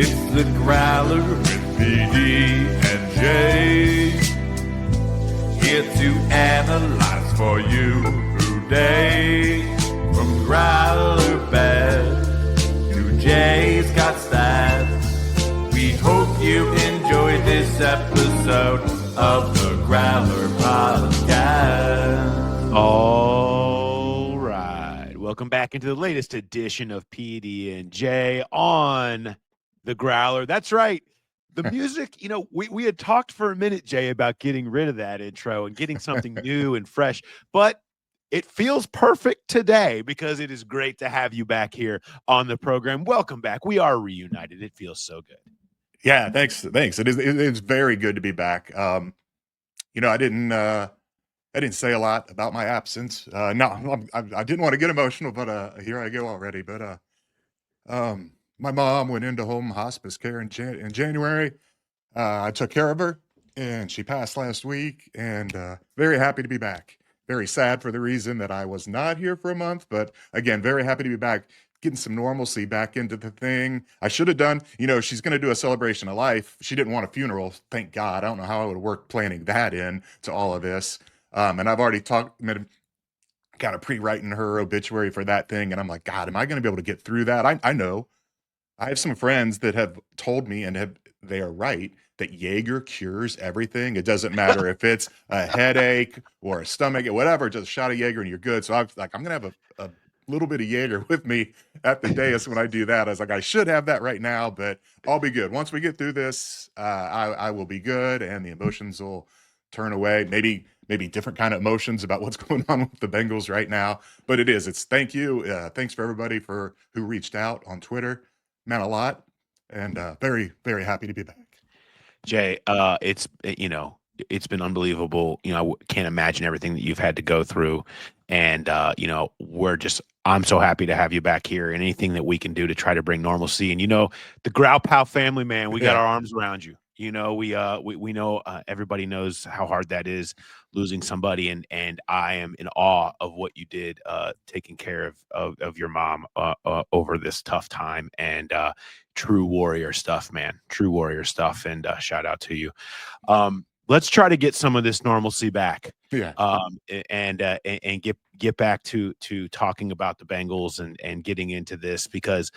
It's the Growler with PD and J. Here to analyze for you today. From Growler bad to Jay's got stats. We hope you enjoyed this episode of the Growler Podcast. All right. Welcome back into the latest edition of PD and J on the Growler. That's right. The music, we had talked for a minute, Jay, about getting rid of that intro and getting something new and fresh, but it feels perfect today because it is great to have you back here on the program. Welcome back. We are reunited. It feels so good. Yeah, thanks. It's very good to be back. I didn't say a lot about my absence. I didn't want to get emotional, but here I go already. But my mom went into home hospice care in January. I took care of her, and she passed last week. And very happy to be back. Very sad for the reason that I was not here for a month, but again, very happy to be back. Getting some normalcy back into the thing. I should have done, she's going to do a celebration of life. She didn't want a funeral. Thank God. I don't know how I would have worked planning that in to all of this. And I've already kind of pre-writing her obituary for that thing. And I'm like, God, am I going to be able to get through that? I know. I have some friends that have told me, and they are right, that Jaeger cures everything. It doesn't matter if it's a headache or a stomach or whatever, just a shot of Jaeger and you're good. So I'm going to have a little bit of Jaeger with me at the dais when I do that. I was like, I should have that right now, but I'll be good. Once we get through this, I will be good, and the emotions will turn away. Maybe different kind of emotions about what's going on with the Bengals right now, but it's thank you. Thanks for everybody who reached out on Twitter. Meant a lot, and very, very happy to be back. Jay, it's been unbelievable. I can't imagine everything that you've had to go through, and I'm so happy to have you back here, and anything that we can do to try to bring normalcy. And the Growl Pal family, man, we got our arms around you. We know everybody knows how hard that is, losing somebody, and I am in awe of what you did, taking care of your mom over this tough time, and true warrior stuff, man. True warrior stuff, and shout out to you. Let's try to get some of this normalcy back. Yeah. And get back to talking about the Bengals and getting into this, because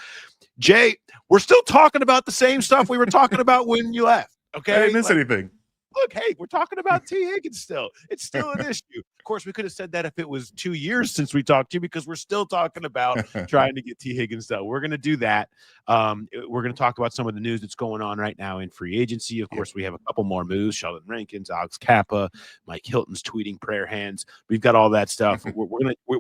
Jay, we're still talking about the same stuff we were talking about when you left. Okay. I didn't miss anything. Look, hey, we're talking about T. Higgins still. It's still an issue. Of course, we could have said that if it was 2 years since we talked to you, because we're still talking about trying to get T. Higgins done. We're going to do that. We're going to talk about some of the news that's going on right now in free agency. Of course, we have a couple more moves. Sheldon Rankins, Alex Cappa, Mike Hilton's tweeting prayer hands. We've got all that stuff.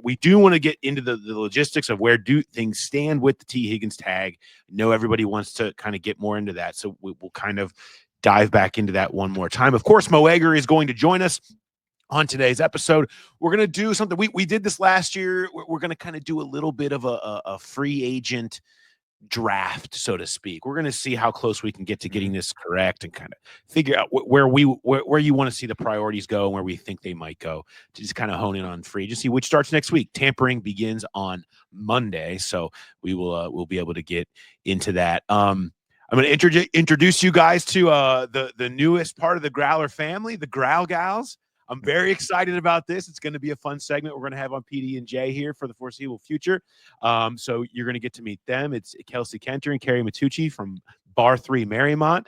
We do want to get into the logistics of where do things stand with the T. Higgins tag. I know everybody wants to kind of get more into that, so we'll kind of dive back into that one more time. Of course, Mo Egger is going to join us on today's episode. We're going to do something. We did this last year. We're going to kind of do a little bit of a free agent draft, so to speak. We're going to see how close we can get to getting this correct and kind of figure out where you want to see the priorities go and where we think they might go, to just kind of hone in on free agency, which starts next week. Tampering begins on Monday, so we'll be able to get into that. I'm going to introduce you guys to the newest part of the Growler family, the Growl Gals. I'm very excited about this. It's going to be a fun segment we're going to have on PD and J here for the foreseeable future. So you're going to get to meet them. It's Kelsey and Karey Matteucci from Bar 3 Mariemont.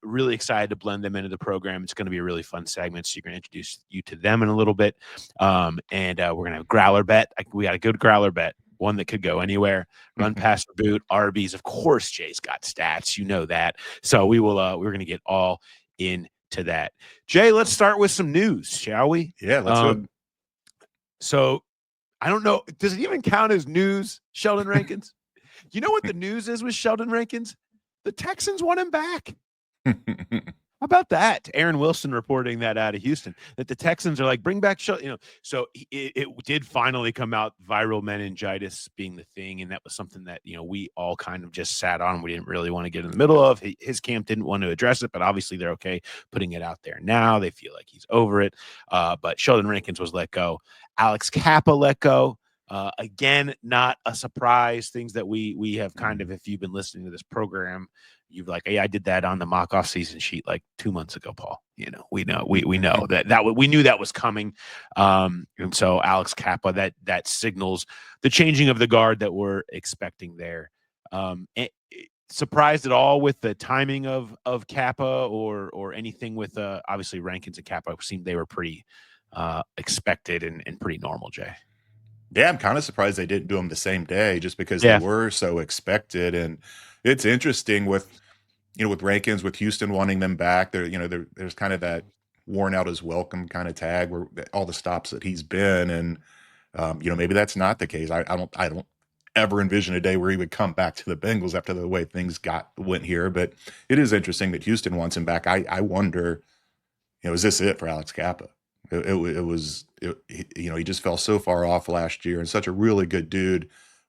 Really excited to blend them into the program. It's going to be a really fun segment. So you're going to introduce you to them in a little bit. And we're going to have Growler bet. We got a good Growler bet. One that could go anywhere. Run, pass, or boot. ARBIES, of course. Jay's got stats. You know that. So we're going to get all into that. Jay, let's start with some news, shall we? Yeah, let's do it. So I don't know. Does it even count as news, Sheldon Rankins? You know what the news is with Sheldon Rankins? The Texans want him back. How about that? Aaron Wilson reporting that out of Houston, that the Texans are like, bring back, so it did finally come out, viral meningitis being the thing. And that was something that, we all kind of just sat on. We didn't really want to get in the middle of. His camp didn't want to address it, but obviously they're okay putting it out there now. They feel like he's over it. But Sheldon Rankins was let go. Alex Cappa let go. Again, not a surprise. Things that we have kind of, if you've been listening to this program, you've like, hey, I did that on the mock-off season sheet like 2 months ago, Paul. We know we knew that was coming. And so Alex Cappa, that signals the changing of the guard that we're expecting there. Surprised at all with the timing of Cappa or anything with obviously Rankins and Cappa seemed they were pretty expected and pretty normal, Jay. Yeah, I'm kind of surprised they didn't do them the same day just because Yeah. they were so expected. And it's interesting with Rankins, with Houston wanting them back, there's kind of that worn out as welcome kind of tag where all the stops that he's been. And, maybe that's not the case. I don't ever envision a day where he would come back to the Bengals after the way things went here. But it is interesting that Houston wants him back. I wonder, is this it for Alex Cappa? He just fell so far off last year and such a really good dude.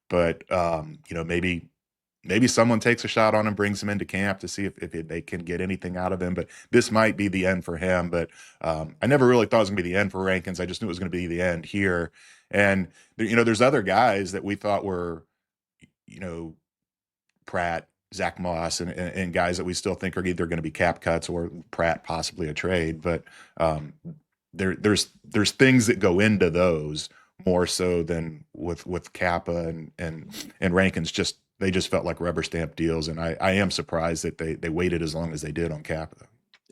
But, maybe someone takes a shot on him, brings him into camp to see if they can get anything out of him. But this might be the end for him. But I never really thought it was going to be the end for Rankins. I just knew it was going to be the end here. And, there's other guys that we thought were, Pratt, Zach Moss, and guys that we still think are either going to be cap cuts or Pratt possibly a trade. But there's things that go into those more so than with Cappa and Rankins. They just felt like rubber stamp deals, and I am surprised that they waited as long as they did on Cappa.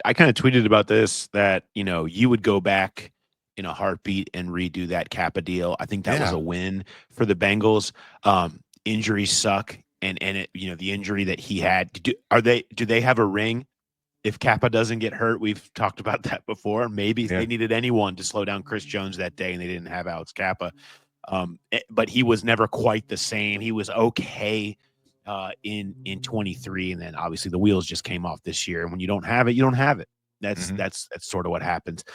I kind of tweeted about this that you would go back in a heartbeat and redo that Cappa deal. I think that was a win for the Bengals. Injuries suck, and it, the injury that he had. Do they have a ring? If Cappa doesn't get hurt, we've talked about that before. Maybe they needed anyone to slow down Chris Jones that day, and they didn't have Alex Cappa. But he was never quite the same. He was okay in 23, and then obviously the wheels just came off this year. And when you don't have it, you don't have it. That's sort of what happens.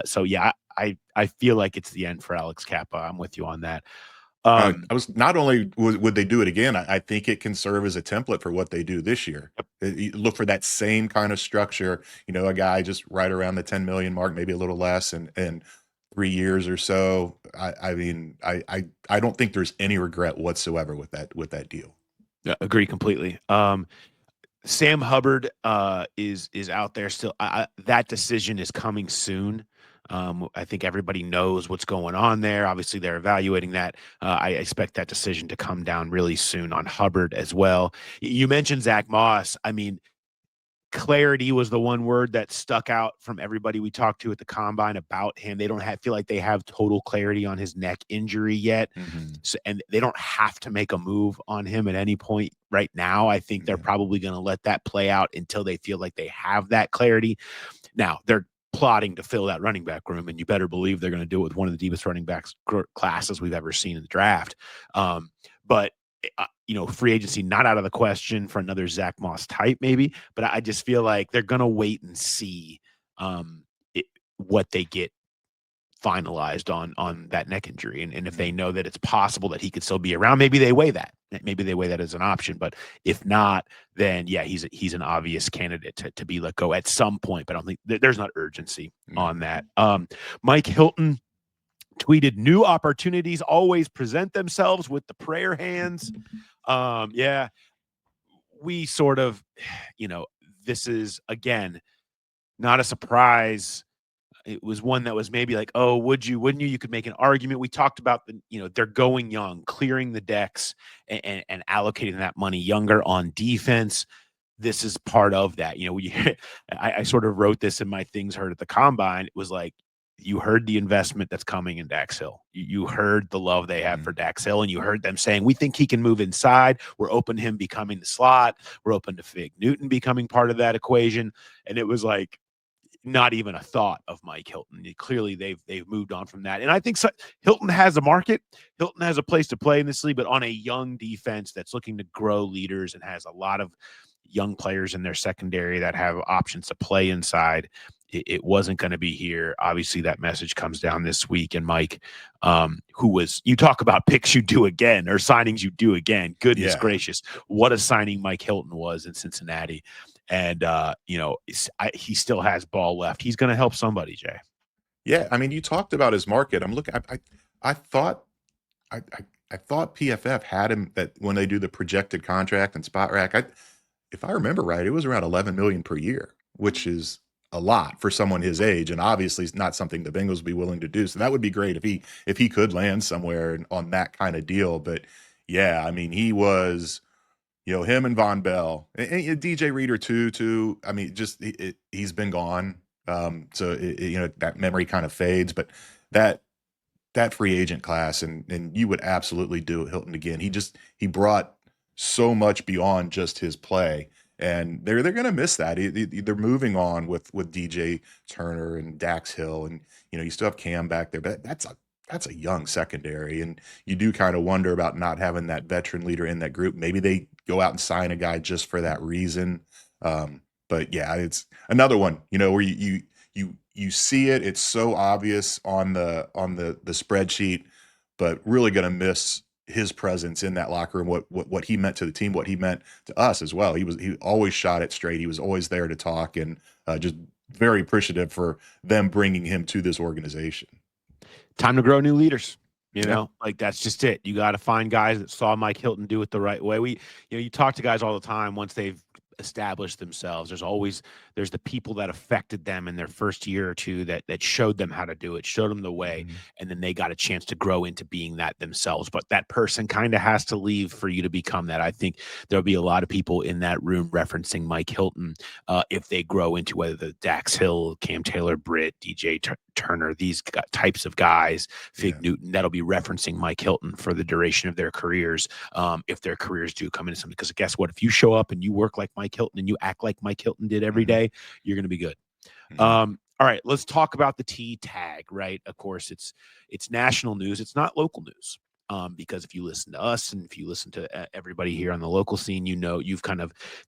So yeah, I feel like it's the end for Alex Cappa. I'm with you on that. I was not only would they do it again, I think it can serve as a template for what they do this year. You look for that same kind of structure, a guy just right around the 10 million mark, maybe a little less, and 3 years or so. I mean, I don't think there's any regret whatsoever with that deal. Yeah, agree completely. Sam Hubbard is out there still. That decision is coming soon. I think everybody knows what's going on there. Obviously, they're evaluating that. I expect that decision to come down really soon on Hubbard as well. You mentioned Zach Moss. I mean, clarity was the one word that stuck out from everybody we talked to at the combine about him. They don't feel like they have total clarity on his neck injury yet. So, and they don't have to make a move on him at any point right now. I think they're probably going to let that play out until they feel like they have that clarity. Now, they're plotting to fill that running back room, and you better believe they're going to do it with one of the deepest running backs classes we've ever seen in the draft. But free agency not out of the question for another Zach Moss type, maybe. But I just feel like they're going to wait and see what they get finalized on that neck injury, and if they know that it's possible that he could still be around, maybe they weigh that. Maybe they weigh that as an option. But if not, then yeah, he's an obvious candidate to be let go at some point. But I don't think there's not urgency on that. Mike Hilton tweeted, "New opportunities always present themselves with the prayer hands." Yeah, we sort of, this is again not a surprise. It was one that was maybe like, oh, wouldn't you? You could make an argument. We talked about they're going young, clearing the decks and allocating that money younger on defense. This is part of that. I sort of wrote this in my things heard at the combine. It was like, you heard the investment that's coming in Dax Hill. You heard the love they have for Dax Hill, and you heard them saying, we think he can move inside. We're open to him becoming the slot. We're open to Fig Newton becoming part of that equation. And it was like, not even a thought of Mike Hilton. Clearly, they've moved on from that. And I think Hilton has a market. Hilton has a place to play in this league, but on a young defense that's looking to grow leaders and has a lot of young players in their secondary that have options to play inside. It wasn't going to be here. Obviously, that message comes down this week. And Mike, you talk about picks you do again or signings you do again. Goodness gracious, what a signing Mike Hilton was in Cincinnati. And, he still has ball left. He's going to help somebody, Jay. Yeah. I mean, you talked about his market. I'm looking, I thought I thought PFF had him that when they do the projected contract and spot rack, if I remember right, it was around 11 million per year, which is a lot for someone his age, and obviously it's not something the Bengals would be willing to do. So that would be great if he could land somewhere on that kind of deal. But yeah, I mean, he was, him and Von Bell and DJ Reader too. I mean, just he's been gone. So that memory kind of fades, but that free agent class, and you would absolutely do Hilton again. He brought so much beyond just his play, and they're going to miss that. They're moving on with DJ Turner and Dax Hill, and you still have Cam back there, but that's a young secondary, and you do kind of wonder about not having that veteran leader in that group. Maybe they go out and sign a guy just for that reason. But yeah, it's another one, where you see it. It's so obvious on the spreadsheet, but really going to miss his presence in that locker room. What he meant to the team, what he meant to us as well. He always shot it straight. He was always there to talk, and just very appreciative for them bringing him to this organization. Time to grow new leaders. Like that's just it. You got to find guys that saw Mike Hilton do it the right way. You talk to guys all the time once they've established themselves. There's the people that affected them in their first year or two that showed them how to do it, showed them the way, and then they got a chance to grow into being that themselves. But that person kind of has to leave for you to become that. I think there'll be a lot of people in that room referencing Mike Hilton if they grow into whether the Dax Hill, Cam Taylor, Britt, DJ Turner, these types of guys, Newton, that'll be referencing Mike Hilton for the duration of their careers, if their careers do come into something. Because guess what? If you show up and you work like Mike Hilton and you act like Mike Hilton did every day, you're going to be good. All right, let's talk about the T tag, right? Of course, it's national news. It's not local news. Because if you listen to us and if you listen to everybody here on the local scene,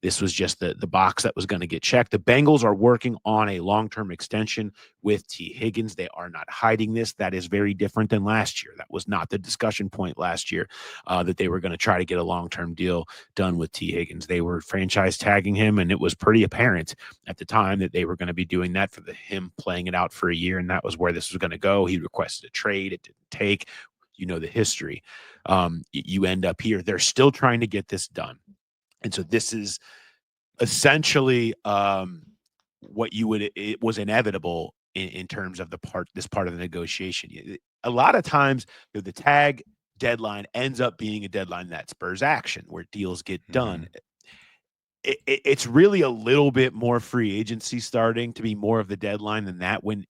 this was just the box that was going to get checked. The Bengals are working on a long-term extension with T. Higgins. They are not hiding this. That is very different than last year. That was not the discussion point last year, that they were going to try to get a long-term deal done with T. Higgins. They were franchise tagging him, and it was pretty apparent at the time that they were going to be doing that for him playing it out for a year, and that was where this was going to go. He requested a trade. It didn't take. The history. You end up here. They're still trying to get this done. And so this is essentially it was inevitable in terms of this part of the negotiation. A lot of times the tag deadline ends up being a deadline that spurs action, where deals get done. It's really a little bit more free agency starting to be more of the deadline than that when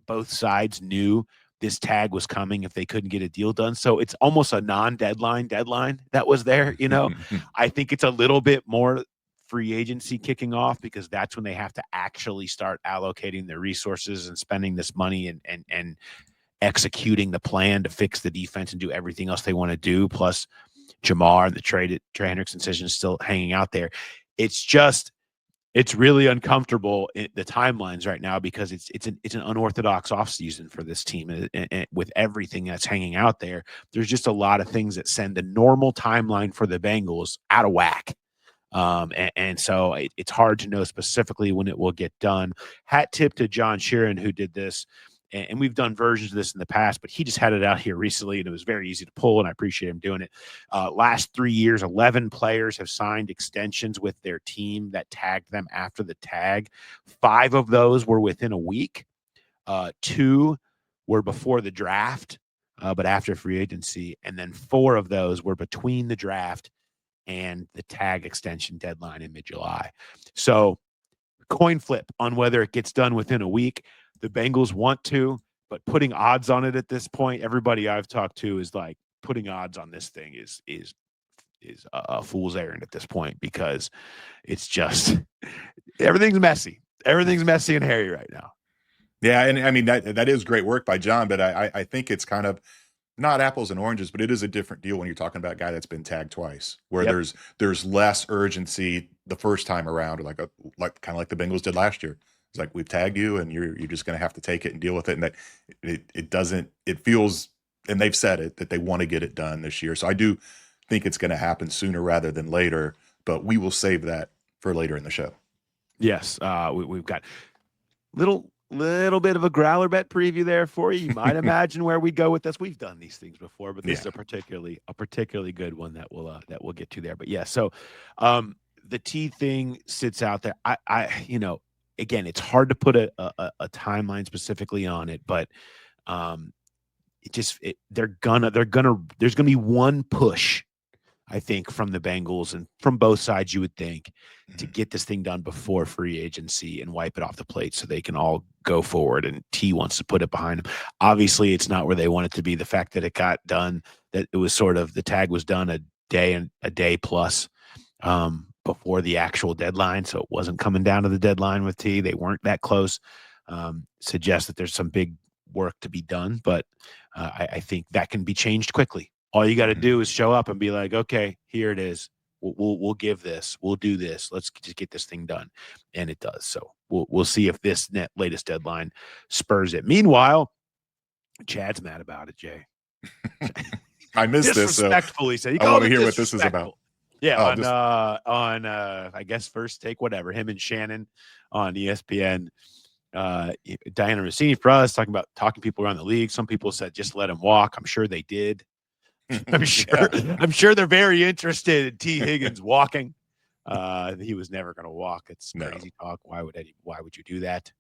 both sides knew this tag was coming if they couldn't get a deal done. So it's almost a non-deadline that was there. I think it's a little bit more free agency kicking off, because that's when they have to actually start allocating their resources and spending this money and executing the plan to fix the defense and do everything else they want to do. Plus Jamar, the Trey Hendrickson decision is still hanging out there. It's really uncomfortable in the timelines right now, because it's an unorthodox offseason for this team, and with everything that's hanging out there, there's just a lot of things that send the normal timeline for the Bengals out of whack. And so it's hard to know specifically when it will get done. Hat tip to John Sheeran, who did this. And we've done versions of this in the past, but he just had it out here recently, and it was very easy to pull, and I appreciate him doing it. Last 3 years, 11 players have signed extensions with their team that tagged them after the tag. 5 of those were within a week. 2 were before the draft, but after free agency. And then 4 of those were between the draft and the tag extension deadline in mid-July. So coin flip on whether it gets done within a week. The Bengals want to, but putting odds on it at this point, everybody I've talked to is like, putting odds on this thing is a fool's errand at this point, because it's just everything's messy. Everything's messy and hairy right now. Yeah, and I mean that is great work by John, but I think it's kind of not apples and oranges, but it is a different deal when you're talking about a guy that's been tagged twice, where there's less urgency the first time around, like kind of like the Bengals did last year. It's like, we've tagged you, and you're just going to have to take it and deal with it. And that it feels, and they've said it, that they want to get it done this year. So I do think it's going to happen sooner rather than later, but we will save that for later in the show. Yes. We've got little Little bit of a growler bet preview there for you. You might imagine where we go with this. We've done these things before, but this is a particularly good one that we'll get to there. But yeah, so the T thing sits out there. I again, it's hard to put a timeline specifically on it, but there's gonna be one push, I think, from the Bengals and from both sides, you would think, to get this thing done before free agency and wipe it off the plate so they can all go forward. And T wants to put it behind him. Obviously, it's not where they want it to be. The fact that it got done, that it was sort of the tag was done a day plus before the actual deadline. So it wasn't coming down to the deadline with T. They weren't that close. Suggests that there's some big work to be done, but I think that can be changed quickly. All you got to do is show up and be like, okay, here it is. We'll give this. We'll do this. Let's just get this thing done. And it does. So we'll see if this latest deadline spurs it. Meanwhile, Chad's mad about it, Jay. I missed this. Disrespectfully said. I want to hear what this is about. Yeah, on I guess First Take, whatever. Him and Shannon on ESPN. Diana Rossini for us talking people around the league. Some people said just let him walk. I'm sure they did. I'm sure they're very interested in T. Higgins walking. He was never going to walk. It's crazy talk. Why would you do that?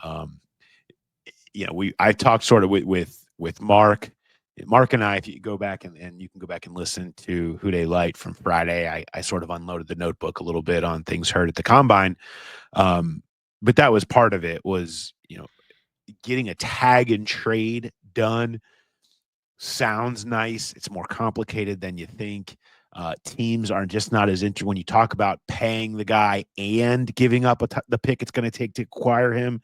I talked sort of with Mark and I. If you go back and you can go back and listen to Who Dey Light from Friday, I sort of unloaded the notebook a little bit on things heard at the combine. But that was part of it, was getting a tag and trade done. Sounds nice. It's more complicated than you think. Teams are just not as interested when you talk about paying the guy and giving up the pick it's going to take to acquire him.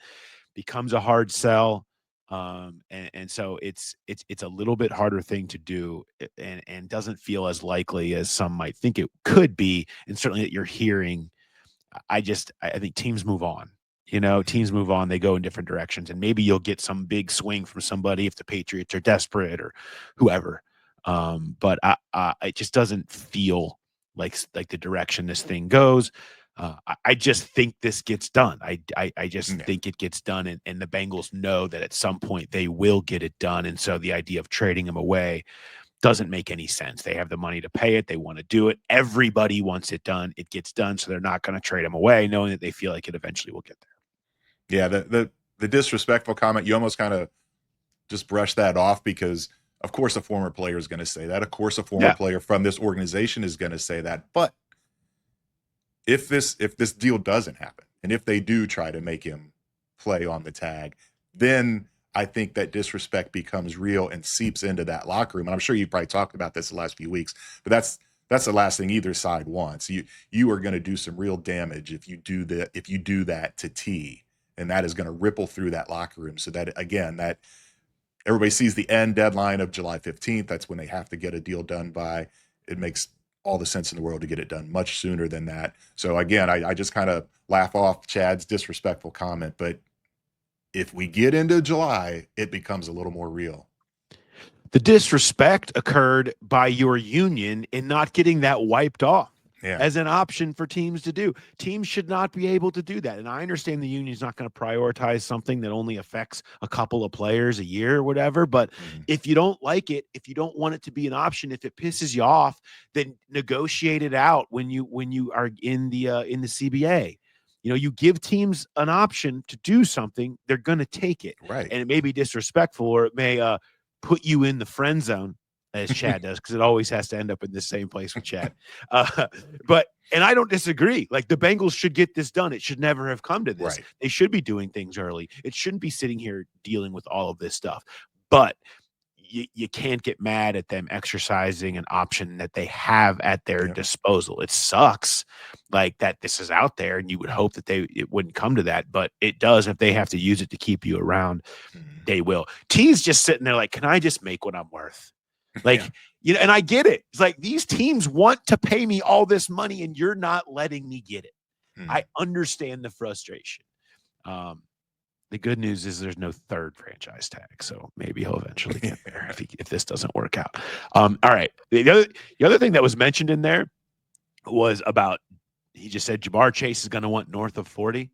Becomes a hard sell, and so it's a little bit harder thing to do, and doesn't feel as likely as some might think it could be. And certainly that you're hearing. I think teams move on. Teams move on. They go in different directions, and maybe you'll get some big swing from somebody if the Patriots are desperate or whoever. But it just doesn't feel like the direction this thing goes. I just think this gets done. I just think it gets done, and the Bengals know that at some point they will get it done. And so the idea of trading him away doesn't make any sense. They have the money to pay it. They want to do it. Everybody wants it done. It gets done. So they're not going to trade him away, knowing that they feel like it eventually will get there. Yeah, the disrespectful comment, you almost kind of just brush that off because, of course, a former player is going to say that. Of course, a former player from this organization is going to say that. But if this deal doesn't happen, and if they do try to make him play on the tag, then I think that disrespect becomes real and seeps into that locker room. And I'm sure you probably talked about this the last few weeks, but that's the last thing either side wants. You are going to do some real damage if you do that to T. And that is going to ripple through that locker room. So that, again, that everybody sees the end deadline of July 15th. That's when they have to get a deal done by. It makes all the sense in the world to get it done much sooner than that. So again, I just kind of laugh off Chad's disrespectful comment. But if we get into July, it becomes a little more real. The disrespect occurred by your union in not getting that wiped off. As an option for teams to do. Teams should not be able to do that. And I understand the union's not going to prioritize something that only affects a couple of players a year or whatever. But if you don't like it, if you don't want it to be an option, if it pisses you off, then negotiate it out when you are in the CBA. You give teams an option to do something, they're going to take it. Right. And it may be disrespectful, or it may put you in the friend zone, as Chad does, because it always has to end up in the same place with Chad. And I don't disagree. Like, the Bengals should get this done. It should never have come to this. Right. They should be doing things early. It shouldn't be sitting here dealing with all of this stuff. But you can't get mad at them exercising an option that they have at their disposal. It sucks like that this is out there, and you would hope that it wouldn't come to that, but it does. If they have to use it to keep you around, they will. T's just sitting there like, can I just make what I'm worth? Like, and I get it. It's like, these teams want to pay me all this money and you're not letting me get it. I understand the frustration. The good news is there's no third franchise tag, so maybe he'll eventually get there if this doesn't work out. All right. The other thing that was mentioned in there was about, he just said Ja'Marr Chase is going to want north of 40.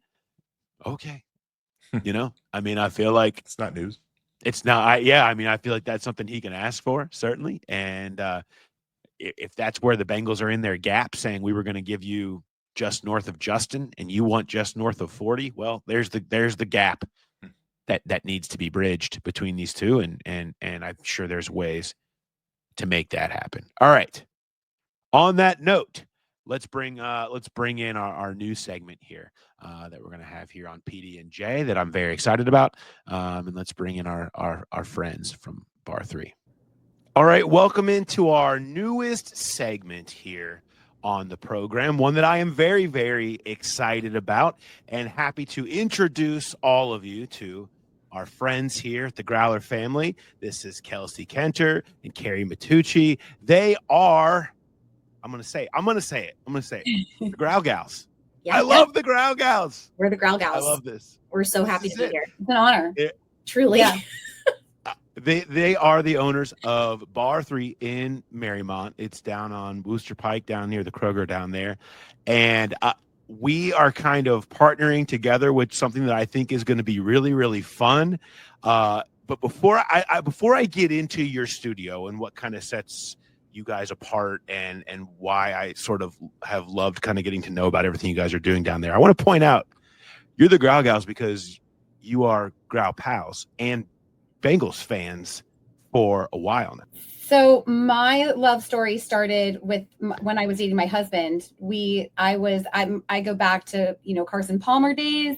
Okay. You know, I mean, I feel like It's not news. it's not. I mean, I feel like that's something he can ask for, certainly. And if that's where the Bengals are in their gap, saying we were going to give you just north of Justin and you want just north of 40, well, there's the gap that needs to be bridged between these two, and I'm sure there's ways to make that happen. All right. On that note, let's bring in our new segment here that we're going to have here on PD and J that I'm very excited about, and let's bring in our friends from Bar 3. All right, welcome into our newest segment here on the program, one that I am very, very excited about and happy to introduce all of you to our friends here at the Growler family. This is Kelsey Kenter and Karey Matteucci. They are, I'm going to say it. The Growl Gals. Yeah, I love the Growl Gals. We're the Growl Gals. I love this. We're so happy to be it. here. It's an honor. Truly. Yeah. They are the owners of Bar 3 in Mariemont. It's down on Wooster Pike, down near the Kroger down there. And we are kind of partnering together with something that I think is going to be really, really fun. But before I get into your studio and what kind of sets you guys apart and why I sort of have loved kind of getting to know about everything you guys are doing down there, I want to point out you're the Growl Gals because you are Growl pals and Bengals fans for a while now. So my love story started with when I was dating my husband. I go back to, Carson Palmer days.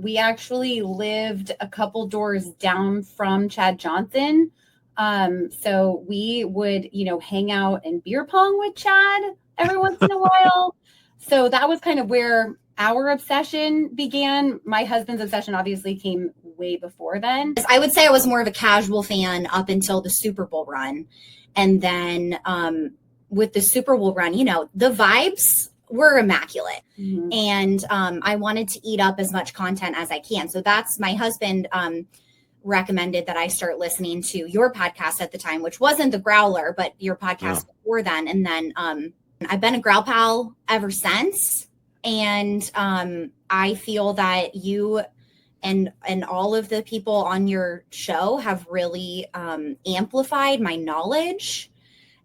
We actually lived a couple doors down from Chad Johnson. So we would, hang out and beer pong with Chad every once in a while. So that was kind of where our obsession began. My husband's obsession obviously came way before then. I would say I was more of a casual fan up until the Super Bowl run. And then with the Super Bowl run, the vibes were immaculate. Mm-hmm. And I wanted to eat up as much content as I can. So that's my husband recommended that I start listening to your podcast at the time, which wasn't the Growler, but your podcast before then. And then I've been a Growl pal ever since. And I feel that you and all of the people on your show have really amplified my knowledge.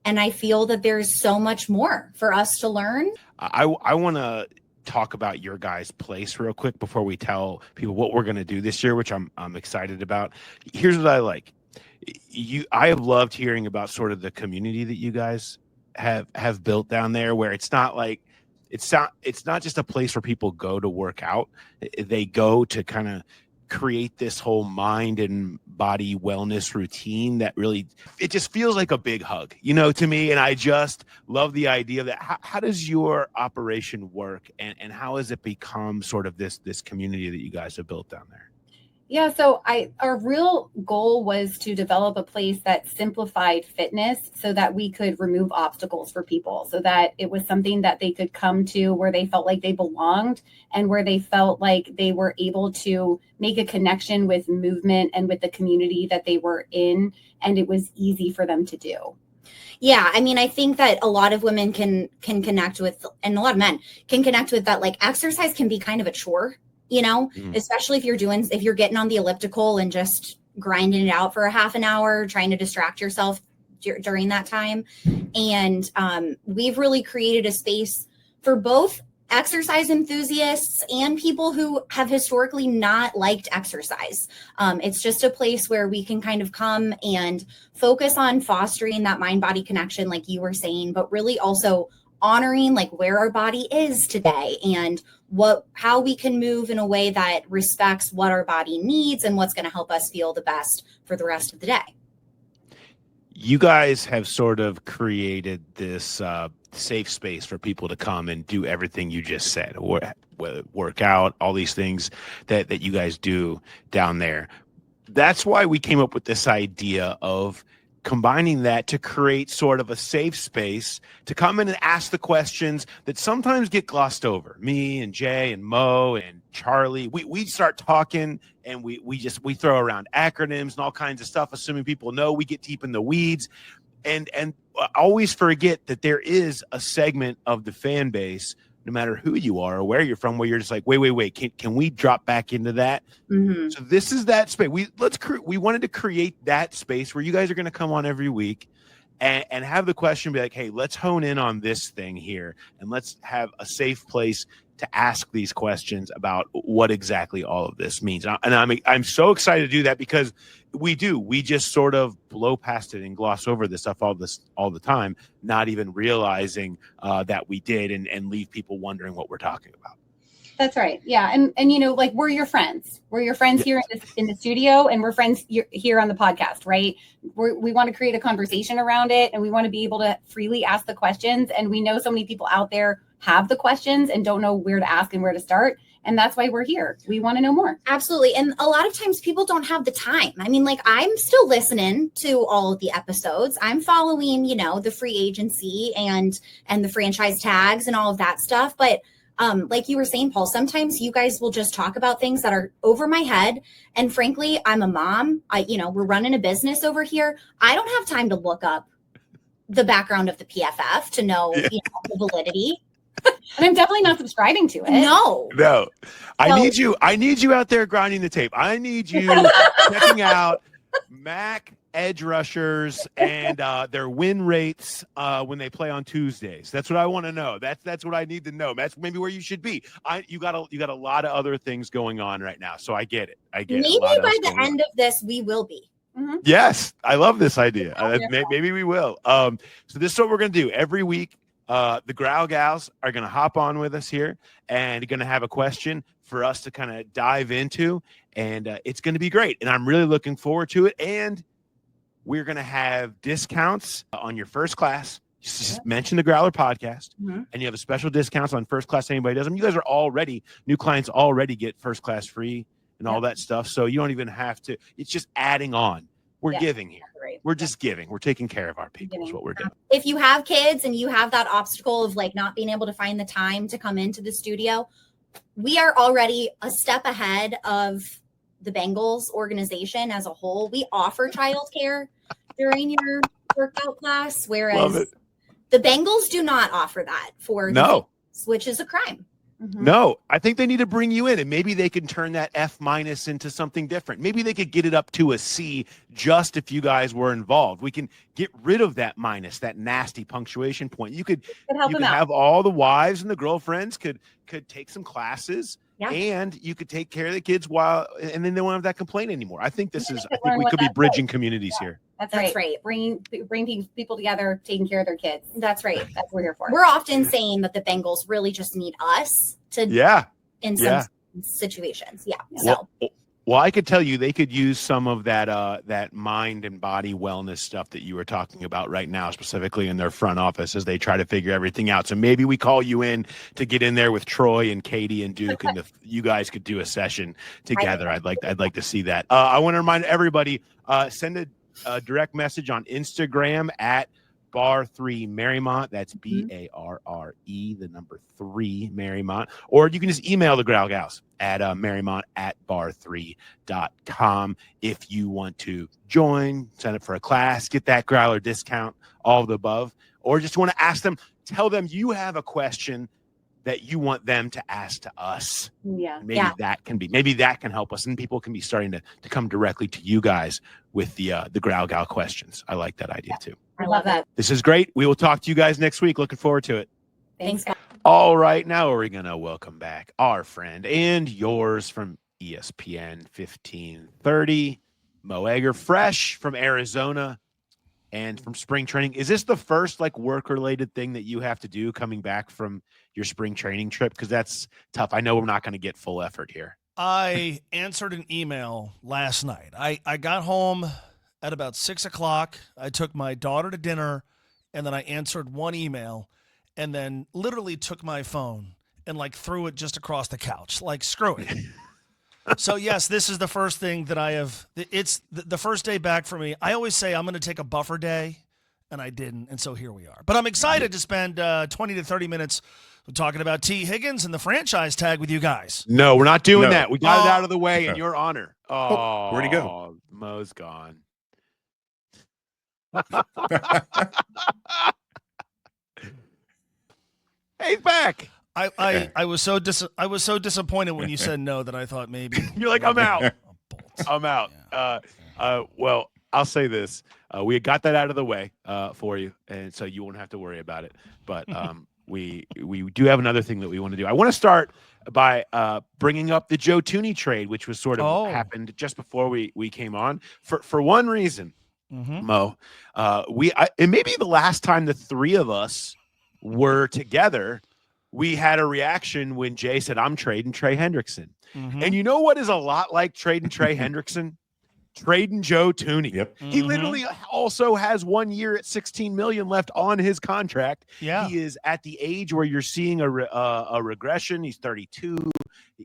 And I feel that there's so much more for us to learn. I want to talk about your guys' place real quick before we tell people what we're going to do this year, which I'm excited about. Here's what I like. I have loved hearing about sort of the community that you guys have built down there, where it's not like, it's not just a place where people go to work out. They go to kind of create this whole mind and body wellness routine that really, it just feels like a big hug, to me. And I just love the idea that how does your operation work and how has it become sort of this community that you guys have built down there? Yeah, so our real goal was to develop a place that simplified fitness so that we could remove obstacles for people, so that it was something that they could come to where they felt like they belonged and where they felt like they were able to make a connection with movement and with the community that they were in, and it was easy for them to do. Yeah, I mean, I think that a lot of women can connect with, and a lot of men can connect with that, like exercise can be kind of a chore. Especially if you're getting on the elliptical and just grinding it out for a half an hour, trying to distract yourself during that time. And we've really created a space for both exercise enthusiasts and people who have historically not liked exercise. It's just a place where we can kind of come and focus on fostering that mind-body connection, like you were saying, but really also honoring like where our body is today and how we can move in a way that respects what our body needs and what's going to help us feel the best for the rest of the day. You guys have sort of created this safe space for people to come and do everything you just said, or work out, all these things that you guys do down there. That's why we came up with this idea of combining that to create sort of a safe space to come in and ask the questions that sometimes get glossed over. Me and Jay and Mo and Charlie, we start talking and we throw around acronyms and all kinds of stuff, assuming people know. We get deep in the weeds and always forget that there is a segment of the fan base no matter who you are or where you're from, where you're just like, wait, can we drop back into that? Mhm. So this is that space. We wanted to create that space where you guys are going to come on every week and have the question be like, hey, let's hone in on this thing here, and let's have a safe place to ask these questions about what exactly all of this means. And I'm so excited to do that because we just sort of blow past it and gloss over this stuff all the time, not even realizing that we did, and leave people wondering what we're talking about. That's right. Yeah. And you know, like we're your friends. We're your friends here in the studio, and we're friends here on the podcast, right? We want to create a conversation around it, and we want to be able to freely ask the questions. And we know so many people out there have the questions and don't know where to ask and where to start. And that's why we're here. We want to know more. Absolutely. And a lot of times people don't have the time. I mean, like, I'm still listening to all of the episodes. I'm following, you know, the free agency and the franchise tags and all of that stuff. But like you were saying, Paul, sometimes you guys will just talk about things that are over my head. And frankly, I'm a mom. We're running a business over here. I don't have time to look up the background of the PFF to know, the validity. And I'm definitely not subscribing to it. No. I need you out there grinding the tape. I need you checking out MAC edge rushers and their win rates when they play on Tuesdays. That's what I want to know. That's what I need to know. That's maybe where you should be. You got a lot of other things going on right now, so I get it. Maybe by the end of this, we will be. Mm-hmm. Yes, I love this idea. Maybe we will. So this is what we're gonna do every week. The Growl gals are going to hop on with us here and going to have a question for us to kind of dive into, and it's going to be great. And I'm really looking forward to it. And we're going to have discounts on your first class. Just mention the Growler podcast, and you have a special discounts on first class. Anybody does them. You guys are new clients already get first class free and all that stuff. So you don't even have to. It's just adding on. We're giving here. Right. We're just giving. We're taking care of our people is what we're doing. If you have kids and you have that obstacle of like not being able to find the time to come into the studio, we are already a step ahead of the Bengals organization as a whole. We offer childcare during your workout class, whereas the Bengals do not offer that for the Bengals, which is a crime. No, I think they need to bring you in, and maybe they can turn that F- into something different. Maybe they could get it up to a C just if you guys were involved. We can get rid of that minus, that nasty punctuation point. You could have all the wives and the girlfriends could take some classes, and you could take care of the kids and then they won't have that complaint anymore. I think we could be bridging communities here. That's right. Bringing people together, taking care of their kids. That's right. That's what we're here for. We're often saying that the Bengals really just need us to, in some situations. Yeah. So. Well, I could tell you they could use some of that mind and body wellness stuff that you were talking about right now, specifically in their front office as they try to figure everything out. So maybe we call you in to get in there with Troy and Katie and Duke, and you guys could do a session together. I'd like to see that. I want to remind everybody, send a direct message on Instagram at bar3 Mariemont. That's BARRE, the number 3 Mariemont. Or you can just email the Growl Gals at Mariemont@bar3.com if you want to join, sign up for a class, get that Growler discount, all of the above, or just want to ask them, tell them you have a question that you want them to ask to us. Maybe that can help us, and people can be starting to come directly to you guys with the Growl Gal questions. I like that idea too. I love that. This is great. We will talk to you guys next week. Looking forward to it. Thanks, guys. All right, now we're gonna welcome back our friend and yours from ESPN 1530, Mo Egger, fresh from Arizona and from spring training. Is this the first work-related thing that you have to do coming back from your spring training trip? Because that's tough. I know we're not going to get full effort here. I answered an email last night. I got home at about 6 o'clock. I took my daughter to dinner, and then I answered one email, and then literally took my phone and threw it just across the couch. Screw it. So, yes, this is the first thing that I have. It's the first day back for me. I always say I'm going to take a buffer day, and I didn't, and so here we are. But I'm excited to spend 20 to 30 minutes talking about T. Higgins and the franchise tag with you guys. No, we're not doing that. We got it out of the way in your honor. Oh, where'd he go? Mo's gone. Hey, he's back. I was so disappointed when you said no that I thought maybe You're like, I'm out. a bolt. I'm out. Yeah. Well, I'll say this: we got that out of the way for you, and so you won't have to worry about it. But we do have another thing that we want to do. I want to start by bringing up the Joe Tooney trade, which was sort of happened just before we came on. For one reason, Mo, it may be the last time the three of us were together. We had a reaction when Jay said, "I'm trading Trey Hendrickson." And you know what is a lot like trading Trey Hendrickson? Trading Joe Tooney. Yep. He literally also has 1 year at $16 million left on his contract. Yeah. He is at the age where you're seeing a regression. He's 32.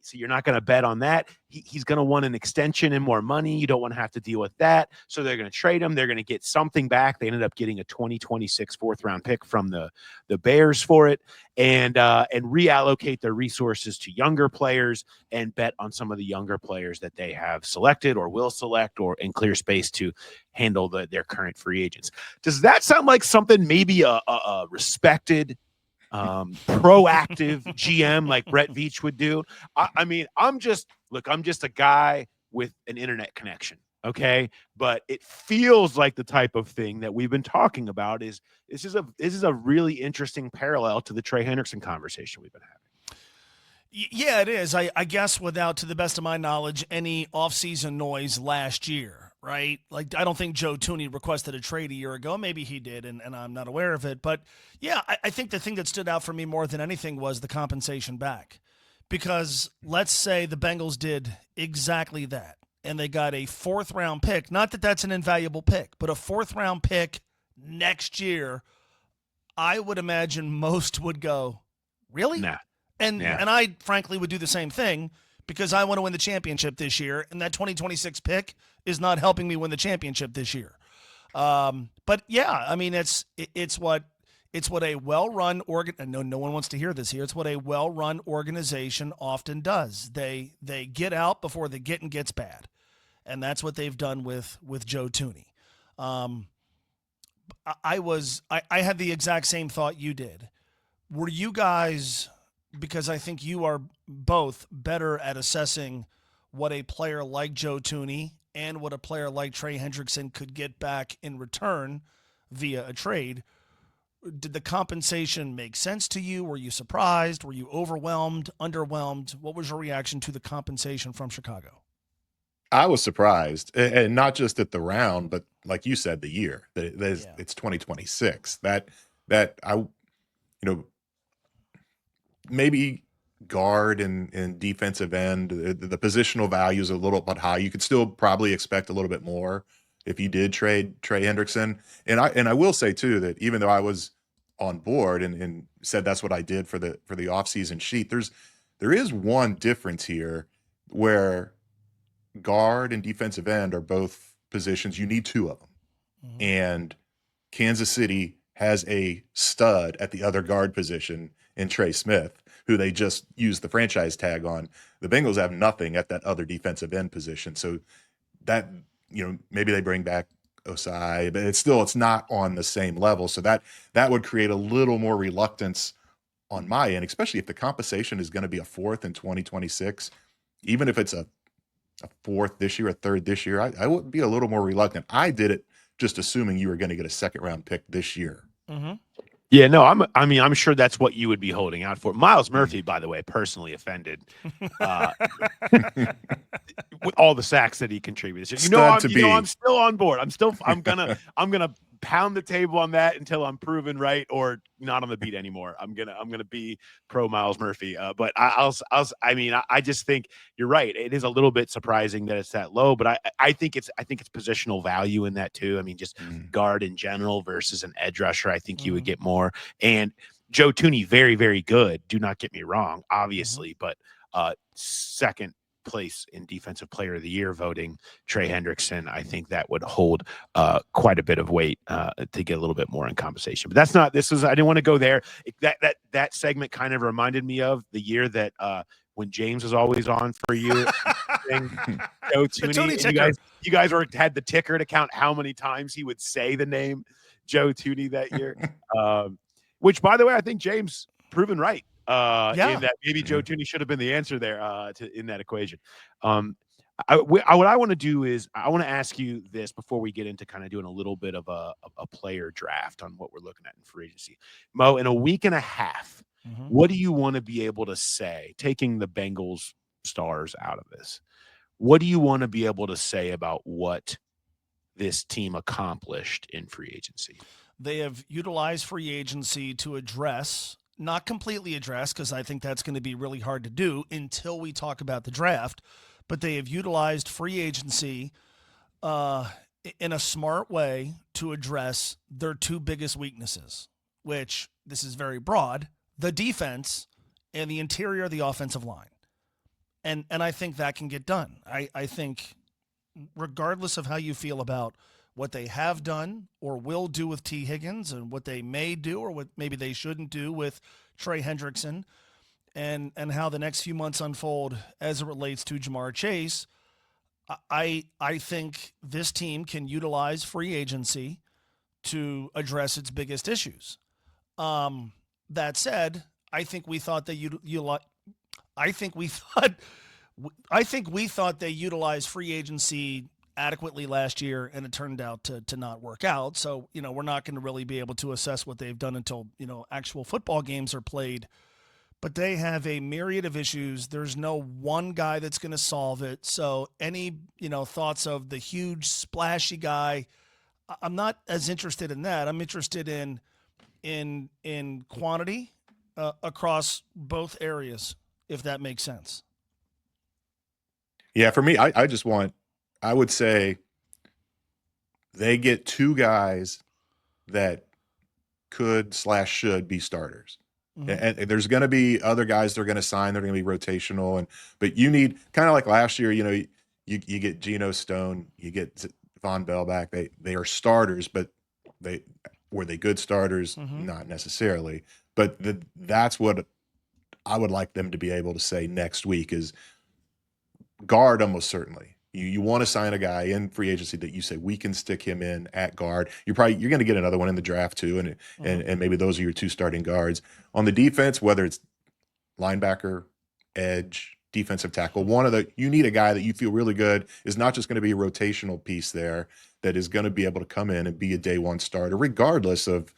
So you're not going to bet on that. He's going to want an extension and more money. You don't want to have to deal with that. So they're going to trade him. They're going to get something back. They ended up getting a 2026 4th-round pick from the Bears for it, and reallocate their resources to younger players and bet on some of the younger players that they have selected or will select or in clear space to handle their current free agents. Does that sound like something maybe a respected proactive GM like Brett Veach would do? I mean, I'm just a guy with an internet connection. Okay. But it feels like the type of thing that we've been talking about this is a really interesting parallel to the Trey Hendrickson conversation we've been having. Yeah, it is. I guess without, to the best of my knowledge, any offseason noise last year. Right? Like, I don't think Joe Tooney requested a trade a year ago. Maybe he did, and I'm not aware of it. But, yeah, I think the thing that stood out for me more than anything was the compensation back. Because let's say the Bengals did exactly that, and they got a 4th-round pick. Not that that's an invaluable pick, but a 4th-round pick next year, I would imagine most would go, really? Nah. And I, frankly, would do the same thing, because I want to win the championship this year, and that 2026 pick is not helping me win the championship this year. But yeah, I mean, it's what a well-run no one wants to hear this here. It's what a well-run organization often does. They get out before the getting gets bad, and that's what they've done with Joe Tooney. I had the exact same thought you did. Were you guys? Because I think you are both better at assessing what a player like Joe Tooney and what a player like Trey Hendrickson could get back in return via a trade. Did the compensation make sense to you? Were you surprised? Were you overwhelmed, underwhelmed? What was your reaction to the compensation from Chicago? I was surprised, and not just at the round, but like you said, the year. It's 2026. That I, maybe guard and defensive end, the positional value is a little bit high. You could still probably expect a little bit more if you did trade Trey Hendrickson. And I will say too that even though I was on board and said that's what I did for the offseason sheet, there is one difference here where guard and defensive end are both positions. You need 2 of them. And Kansas City has a stud at the other guard position in Trey Smith, who they just used the franchise tag on. The Bengals have nothing at that other defensive end position. So that, maybe they bring back Osai, but it's not on the same level. So that would create a little more reluctance on my end, especially if the compensation is going to be a 4th in 2026. Even if it's a 4th this year, a 3rd this year, I would be a little more reluctant. I did it just assuming you were going to get a 2nd-round pick this year. Yeah, no, I'm sure that's what you would be holding out for. Miles Murphy, by the way, personally offended with all the sacks that he contributed. I'm still on board. I'm gonna pound the table on that until I'm proven right or not on the beat anymore. I'm gonna be pro Miles Murphy. But I just think you're right. It is a little bit surprising that it's that low, but I think it's positional value in that too. I mean, just guard in general versus an edge rusher. I think you would get more. And Joe Tooney, very, very good. Do not get me wrong, obviously, but 2nd place in Defensive Player of the Year voting, Trey Hendrickson, I think that would hold quite a bit of weight to get a little bit more in compensation. But I didn't want to go there. That segment kind of reminded me of the year that when James was always on for you. Joe Tooney. You guys had the ticker to count how many times he would say the name Joe Tooney that year. Which, by the way, I think James proven right. in that maybe Joe Tooney should have been the answer there in that equation. What I want to do is I want to ask you this before we get into kind of doing a little bit of a player draft on what we're looking at in free agency. Mo, in a week and a half, what do you want to be able to say, taking the Bengals stars out of this? What do you want to be able to say about what this team accomplished in free agency? They have utilized free agency to address, not completely address, because I think that's going to be really hard to do until we talk about the draft, but they have utilized free agency in a smart way to address their two biggest weaknesses, which, this is very broad, the defense and the interior of the offensive line. And I think that can get done. I think regardless of how you feel about what they have done or will do with T. Higgins and what they may do or what maybe they shouldn't do with Trey Hendrickson, and how the next few months unfold as it relates to Jamar Chase, I think this team can utilize free agency to address its biggest issues. That said, I think we thought they utilized free agency adequately last year, and it turned out to not work out. So, we're not going to really be able to assess what they've done until, actual football games are played. But they have a myriad of issues. There's no one guy that's going to solve it. So any, thoughts of the huge splashy guy, I'm not as interested in that. I'm interested in quantity across both areas, if that makes sense. Yeah, for me, I would say they get two guys that could/should be starters. And there's going to be other guys that are going to sign. They're going to be rotational, but you need, kind of like last year. You get Geno Stone, you get Von Bell back. They are starters, but were they good starters? Not necessarily. But that's what I would like them to be able to say next week is guard almost certainly. You want to sign a guy in free agency that you say we can stick him in at guard. You're going to get another one in the draft too, and maybe those are your two starting guards. On the defense, whether it's linebacker, edge, defensive tackle, you need a guy that you feel really good is not just going to be a rotational piece there, that is going to be able to come in and be a day one starter, regardless of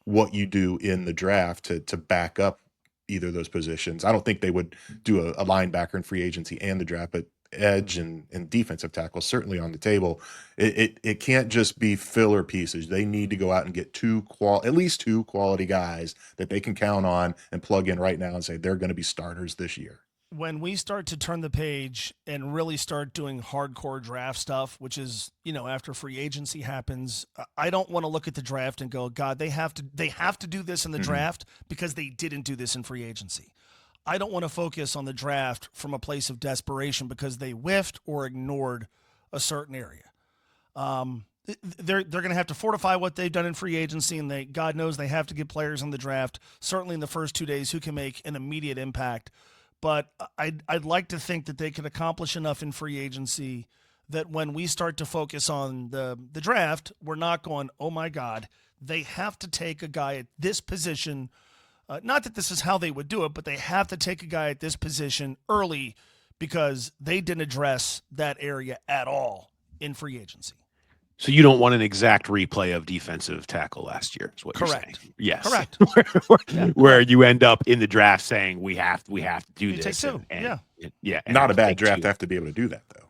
what you do in the draft to back up either of those positions. I don't think they would do a linebacker in free agency and the draft, but edge and defensive tackle certainly on the table. It can't just be filler pieces. They need to go out and get at least two quality guys that they can count on and plug in right now and say they're going to be starters this year. When we start to turn the page and really start doing hardcore draft stuff, which is, after free agency happens, I don't want to look at the draft and go, God, they have to do this in the draft because they didn't do this in free agency. I don't want to focus on the draft from a place of desperation because they whiffed or ignored a certain area. They're going to have to fortify what they've done in free agency, and God knows they have to get players in the draft, certainly in the first 2 days, who can make an immediate impact. But I'd like to think that they could accomplish enough in free agency that when we start to focus on the draft, we're not going, oh my God, they have to take a guy at this position. Not that this is how they would do it, but they have to take a guy at this position early because they didn't address that area at all in free agency. So you don't want an exact replay of defensive tackle last year, is what Correct. You're saying. Yes. Correct. where you end up in the draft saying we have to do You this. take two. Yeah. Not a bad draft to have to be able to do that though.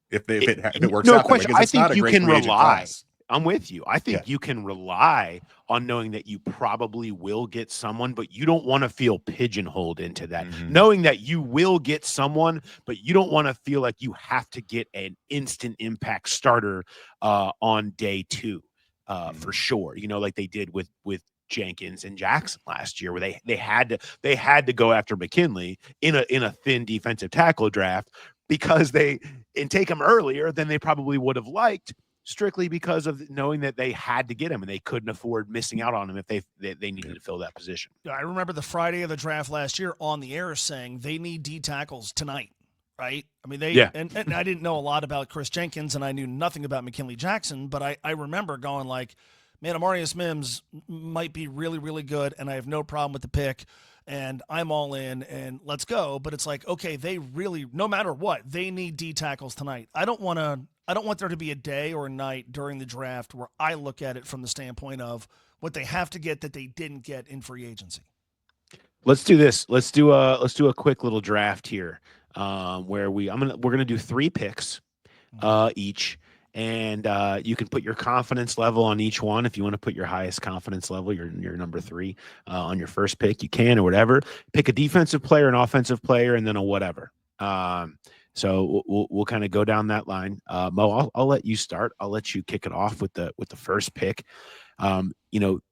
If it works no out, question. I think you can rely. I'm with you. I think Yeah. you can rely on knowing that you probably will get someone, but you don't want to feel pigeonholed into that. Knowing that you will get someone, but you don't want to feel like you have to get an instant impact starter on day two for sure. Like they did with Jenkins and Jackson last year, where they had to go after McKinley in a thin defensive tackle draft because and take him earlier than they probably would have liked, strictly because of knowing that they had to get him and they couldn't afford missing out on him if they needed to fill that position. I remember the Friday of the draft last year on the air saying they need D tackles tonight, right? I mean, and I didn't know a lot about Chris Jenkins and I knew nothing about McKinley Jackson, but I remember going like, man, Amarius Mims might be really, really good and I have no problem with the pick. and I'm all in and let's go. But it's like, okay, they really, no matter what, they need D tackles tonight. I don't want there to be a day or a night during the draft where I look at it from the standpoint of what they have to get that they didn't get in free agency. Let's do this. Let's do a quick little draft here, where we're gonna do 3 picks each, and you can put your confidence level on each one. If you want to put your highest confidence level, your number 3 on your first pick, you can, or whatever. Pick a defensive player, an offensive player, and then a whatever. So we'll kind of go down that line. Mo, I'll let you start. I'll let you kick it off with the first pick.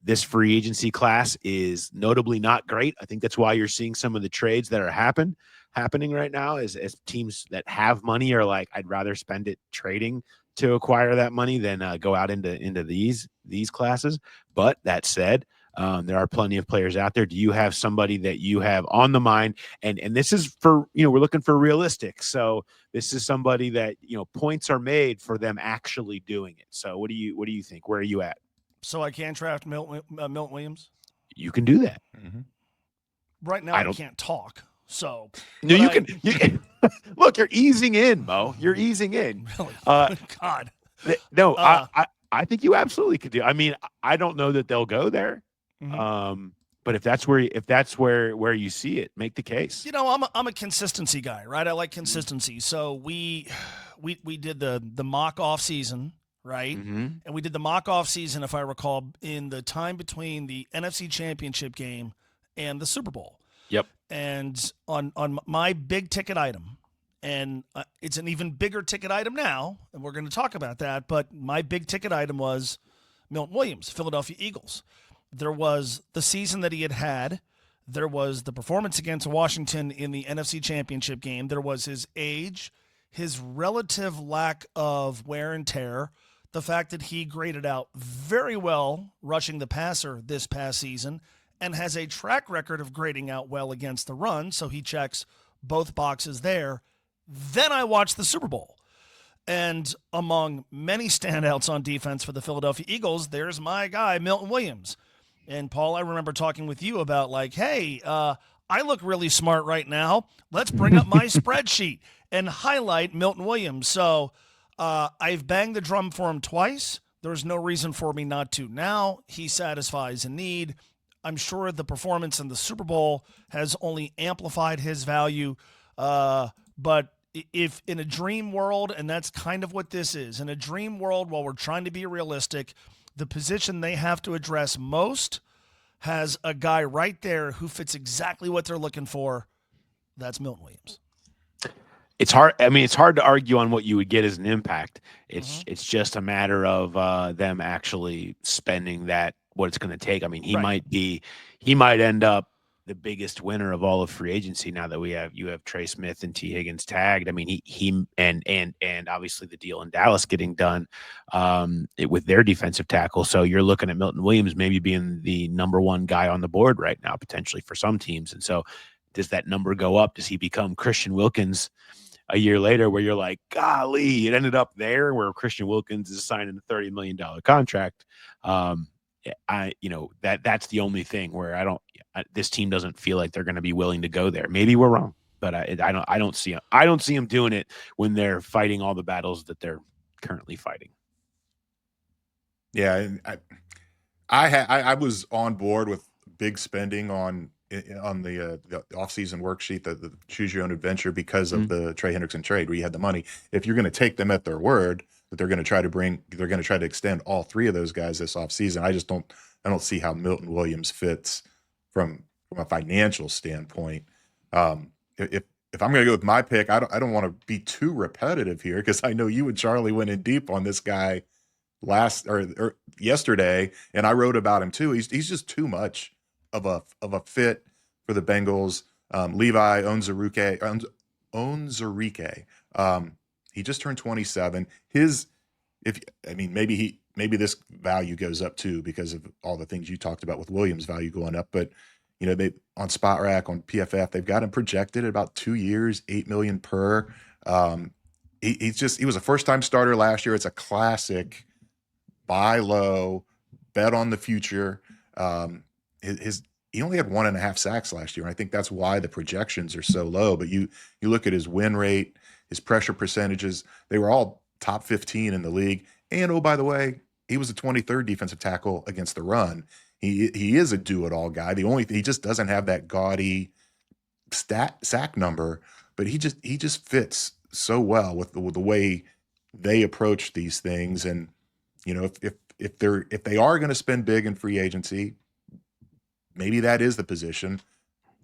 This free agency class is notably not great. I think that's why you're seeing some of the trades that are happening right now as teams that have money are like, I'd rather spend it trading to acquire that money than go out into these classes. But that said, there are plenty of players out there. Do you have somebody that you have on the mind? And this is for, we're looking for realistic. So this is somebody that, points are made for them actually doing it. So what do you think? Where are you at? So I can't draft Milton Williams? You can do that. Mm-hmm. Right now I can't talk. So no, you can look, you're easing in, Mo. You're easing in. Really? God. No, I think you absolutely could do. I mean, I don't know that they'll go there. Mm-hmm. But if that's where you see it, make the case. I'm a consistency guy, right? I like consistency. So we did the mock off season, right? Mm-hmm. And we did the mock off season, if I recall, in the time between the NFC Championship game and the Super Bowl. Yep. And on my big ticket item, and it's an even bigger ticket item now, and we're going to talk about that, but my big ticket item was Milton Williams, Philadelphia Eagles. There was the season that he had. There was the performance against Washington in the NFC Championship game. There was his age, his relative lack of wear and tear, the fact that he graded out very well rushing the passer this past season and has a track record of grading out well against the run, so he checks both boxes there. Then I watched the Super Bowl. And among many standouts on defense for the Philadelphia Eagles, there's my guy, Milton Williams. And, Paul, I remember talking with you about, like, hey, I look really smart right now. Let's bring up my spreadsheet and highlight Milton Williams. So I've banged the drum for him twice. There's no reason for me not to now. He satisfies a need. I'm sure the performance in the Super Bowl has only amplified his value. But if in a dream world, and that's kind of what this is, in a dream world, while we're trying to be realistic, the position they have to address most has a guy right there who fits exactly what they're looking for. That's Milton Williams. It's hard. I mean, it's hard to argue on what you would get as an impact. It's just a matter of them actually spending what it's going to take. I mean, he might end up the biggest winner of all of free agency now that you have Trey Smith and T. Higgins tagged. I mean, he and obviously the deal in Dallas getting done with their defensive tackle. So you're looking at Milton Williams maybe being the number 1 guy on the board right now, potentially for some teams. And so does that number go up? Does he become Christian Wilkins a year later where you're like, golly, it ended up there where Christian Wilkins is signing a $30 million contract? That's the only thing where this team doesn't feel like they're going to be willing to go there. Maybe we're wrong, but I don't see them doing it when they're fighting all the battles that they're currently fighting. Yeah, I was on board with big spending on the offseason worksheet, the choose your own adventure, because of the Trey Hendrickson trade where you had the money. If you're going to take them at their word that they're going to try to extend all 3 of those guys this offseason, I don't see how Milton Williams fits from a financial standpoint. If I'm going to go with my pick, I don't want to be too repetitive here, because I know you and Charlie went in deep on this guy yesterday, and I wrote about him too. He's just too much of a fit for the Bengals. Levi Onwuzurike. He just turned 27. Maybe this value goes up too because of all the things you talked about with Williams' value going up. But they on Spot Rack, on PFF, they've got him projected at about 2 years, $8 million per. He was a first-time starter last year. It's a classic buy low, bet on the future. he only had 1.5 sacks last year. And I think that's why the projections are so low. But you look at his win rate, his pressure percentages, they were all top 15 in the league. And oh, by the way, he was the 23rd defensive tackle against the run. He is a do-it-all guy. He just doesn't have that gaudy sack number, but he just fits so well with the way they approach these things. And you know, if they are going to spend big in free agency, maybe that is the position.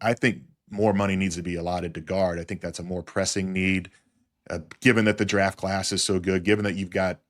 I think more money needs to be allotted to guard. I think that's a more pressing need, given that the draft class is so good, given that you've got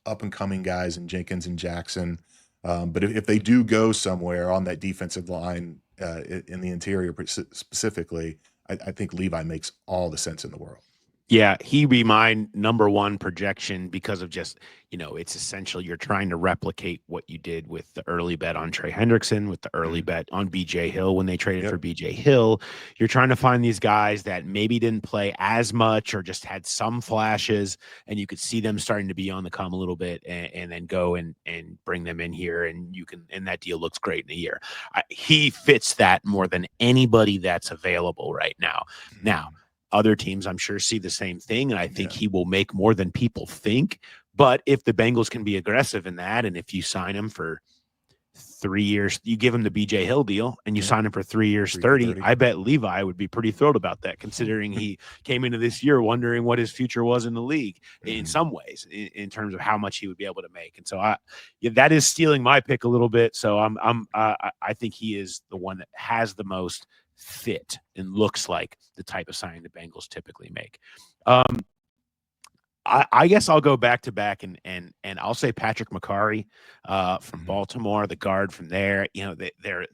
up and coming guys in Jenkins and Jackson. But if they do go somewhere on that defensive line in the interior specifically, I think Levi makes all the sense in the world. Yeah, he'd be my number one projection because of just, you know, it's essential. You're trying to replicate what you did with the early bet on Trey Hendrickson, with the early bet on BJ Hill when they traded for BJ Hill. You're trying to find these guys that maybe didn't play as much or just had some flashes, and you could see them starting to be on the come a little bit, and then go and bring them in here, and that deal looks great in a year. He fits that more than anybody that's available right now. Now, other teams, I'm sure, see the same thing, and I think he will make more than people think. But if the Bengals can be aggressive in that, and if you sign him for 3 years, you give him the BJ Hill deal, and you sign him for 3 years, 30, I bet Levi would be pretty thrilled about that, considering he came into this year wondering what his future was in the league in some ways, in terms of how much he would be able to make. And so that is stealing my pick a little bit. So I think he is the one that has the most fit and looks like the type of signing the Bengals typically make. I guess I'll go back to back and I'll say Patrick Karey from Baltimore, the guard from there. You know,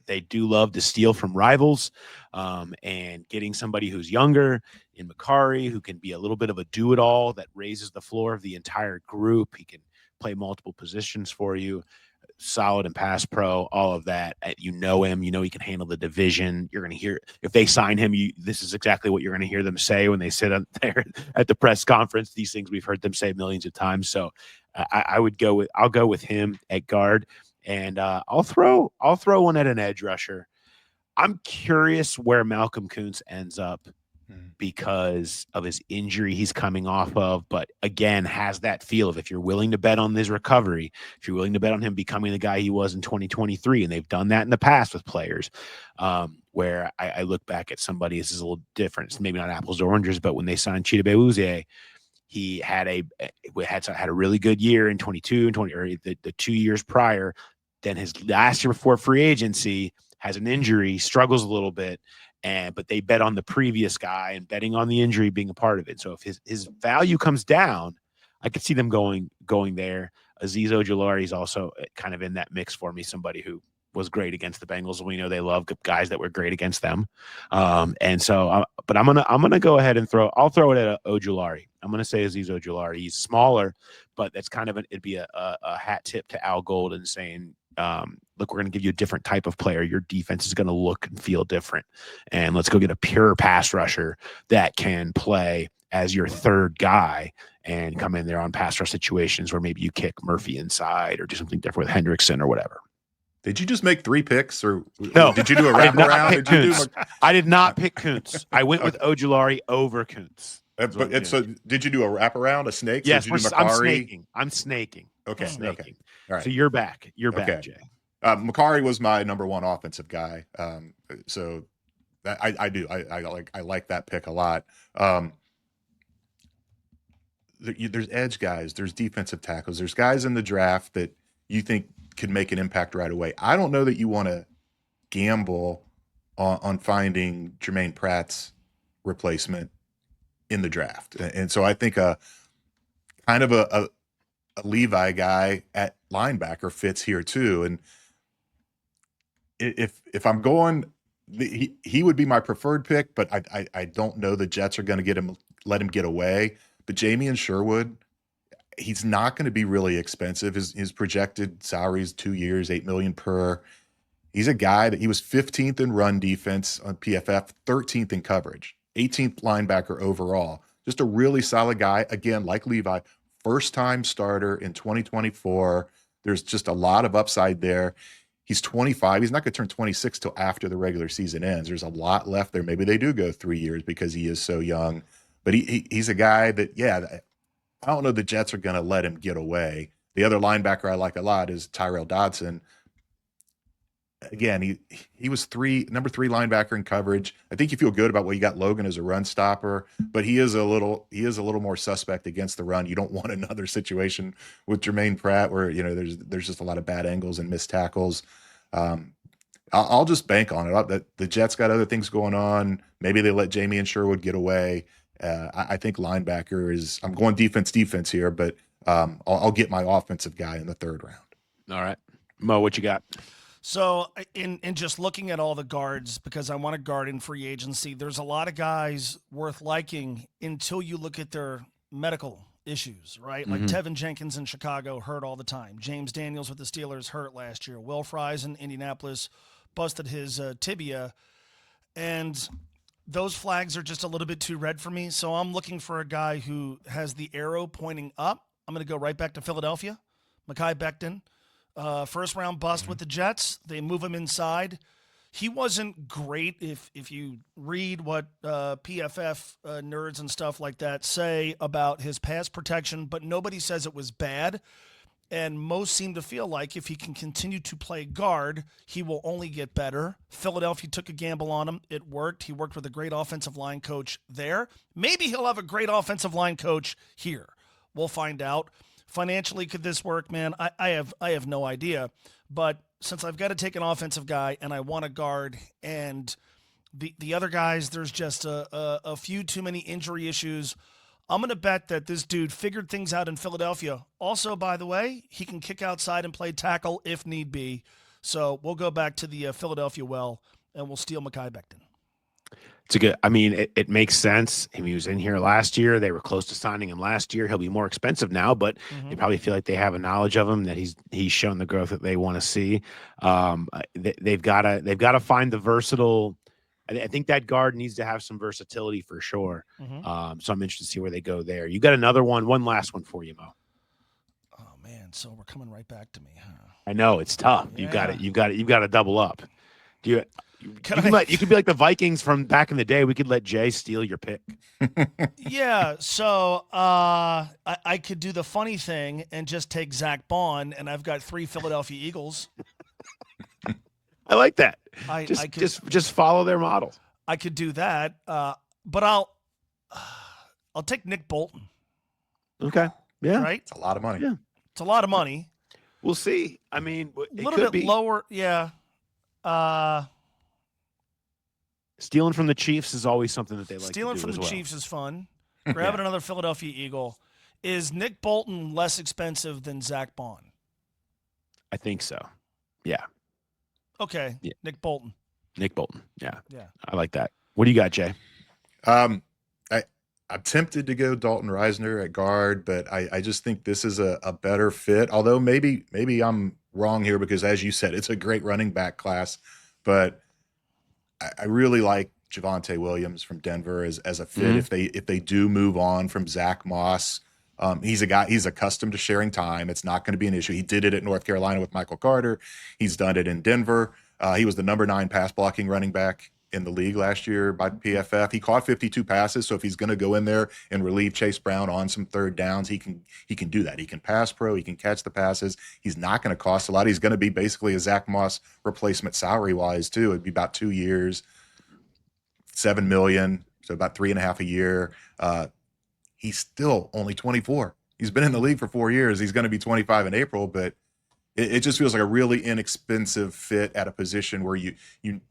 they do love to steal from rivals, and getting somebody who's younger in Karey, who can be a little bit of a do-it-all that raises the floor of the entire group. He can play multiple positions for you. Solid and pass pro, all of that. You know him, you know he can handle the division. You're going to hear, if they sign him, this is exactly what you're going to hear them say when they sit up there at the press conference. These things we've heard them say millions of times. So I'll go with him at guard, and I'll throw one at an edge rusher. I'm curious where Malcolm Kuntz ends up because of his injury he's coming off of, but again, has that feel of, if you're willing to bet on his recovery, if you're willing to bet on him becoming the guy he was in 2023, and they've done that in the past with players, where I look back at somebody, this is a little different. It's maybe not apples to oranges, but when they signed Chidobe Awuzie, he had a really good year in 22 and 20, or the 2 years prior. Then his last year before free agency has an injury, struggles a little bit, but they bet on the previous guy, and betting on the injury being a part of it. So if his value comes down, I could see them going there. Azeez Ojulari is also kind of in that mix for me, somebody who was great against the Bengals. We know they love guys that were great against them. And so, but I'm gonna go ahead and I'll throw it at Ojulari. I'm gonna say Azeez Ojulari. He's smaller, but that's kind of it'd be a hat tip to Al Golden saying, look, we're going to give you a different type of player. Your defense is going to look and feel different. And let's go get a pure pass rusher that can play as your third guy and come in there on pass rush situations where maybe you kick Murphy inside or do something different with Hendrickson or whatever. Did you just make 3 picks, or no? Did you do a wraparound? I did not pick Kuntz. I went with Ojulari over Kuntz. So did you do a wraparound, a snake? Yes, so I'm snaking. Okay. Okay. All right. So you're back. Jay. Makari was my number one offensive guy. So that I like that pick a lot. There's edge guys, there's defensive tackles, there's guys in the draft that you think could make an impact right away. I don't know that you want to gamble on finding Jermaine Pratt's replacement in the draft. And so I think kind of a Levi guy at linebacker fits here too. And if I'm going, he would be my preferred pick, but I don't know the Jets are going to let him get away. But Jamie Sherwood, he's not going to be really expensive. His projected salary is 2 years, $8 million per. He's a guy that he was 15th in run defense on PFF, 13th in coverage, 18th linebacker overall. Just a really solid guy. Again, like Levi, first-time starter in 2024. There's just a lot of upside there. He's 25. He's not going to turn 26 till after the regular season ends. There's a lot left there. Maybe they do go 3 years because he is so young. But he's a guy that, I don't know the Jets are going to let him get away. The other linebacker I like a lot is Tyrell Dodson. Again, he was number 3 linebacker in coverage. I think you feel good about what you got Logan as a run stopper, but he is a little more suspect against the run. You don't want another situation with Jermaine Pratt where there's just a lot of bad angles and missed tackles. I'll just bank on it. That the Jets got other things going on. Maybe they let Jamie and Sherwood get away. I think linebacker is. I'm going defense here, but I'll get my offensive guy in the 3rd round. All right, Mo, what you got? So in just looking at all the guards, because I want to guard in free agency, there's a lot of guys worth liking until you look at their medical issues, right? Like Tevin Jenkins in Chicago, hurt all the time. James Daniels with the Steelers, hurt last year. Will Fries in Indianapolis busted his tibia. And those flags are just a little bit too red for me. So I'm looking for a guy who has the arrow pointing up. I'm going to go right back to Philadelphia. Mekhi Becton. First round bust with the Jets. They move him inside. He wasn't great if you read what PFF nerds and stuff like that say about his pass protection, but nobody says it was bad. And most seem to feel like if he can continue to play guard, he will only get better. Philadelphia took a gamble on him. It worked. He worked with a great offensive line coach there. Maybe he'll have a great offensive line coach here. We'll find out. Financially, could this work, man? I have no idea. But since I've got to take an offensive guy and I want a guard, and the other guys, there's just a few too many injury issues, I'm going to bet that this dude figured things out in Philadelphia. Also, by the way, he can kick outside and play tackle if need be. So we'll go back to the Philadelphia well, and we'll steal Mekhi Becton. It's a good. I mean, it makes sense. He was in here last year. They were close to signing him last year. He'll be more expensive now, but they probably feel like they have a knowledge of him, that he's shown the growth that they want to see. They've got to find the versatile. I think that guard needs to have some versatility for sure. So I'm interested to see where they go there. You got another one last one for you, Mo. Oh man, so we're coming right back to me, huh? I know it's tough. Yeah. You've got to double up. You could be like the Vikings from back in the day. We could let Jay steal your pick. Yeah, so I could do the funny thing and just take Zach Bond, and I've got 3 Philadelphia Eagles. I like that. I could just follow their model. I could do that, but I'll take Nick Bolton. Okay. Yeah. Right. It's a lot of money. Yeah. It's a lot of money. We'll see. I mean, A little bit lower. Yeah. Stealing from the Chiefs is always something that they like. Stealing to do from as the well. Chiefs is fun. Grabbing another Philadelphia Eagle. Is Nick Bolton less expensive than Zach Bond? I think so. Yeah. Okay. Yeah. Nick Bolton. Yeah. Yeah. I like that. What do you got, Jay? I'm tempted to go Dalton Reisner at guard, but I just think this is a better fit. Although maybe I'm wrong here, because as you said, it's a great running back class, but I really like Javonte Williams from Denver as a fit. If they do move on from Zach Moss, he's accustomed to sharing time. It's not going to be an issue. He did it at North Carolina with Michael Carter. He's done it in Denver. He was the number 9 pass blocking running back in the league last year by PFF. He caught 52 passes. So if he's going to go in there and relieve Chase Brown on some third downs, he can do that. He can pass pro. He can catch the passes. He's not going to cost a lot. He's going to be basically a Zach Moss replacement salary wise too. It'd be about 2 years, $7 million. So about 3.5 a year. He's still only 24. He's been in the league for 4 years. He's going to be 25 in April, but it just feels like a really inexpensive fit at a position where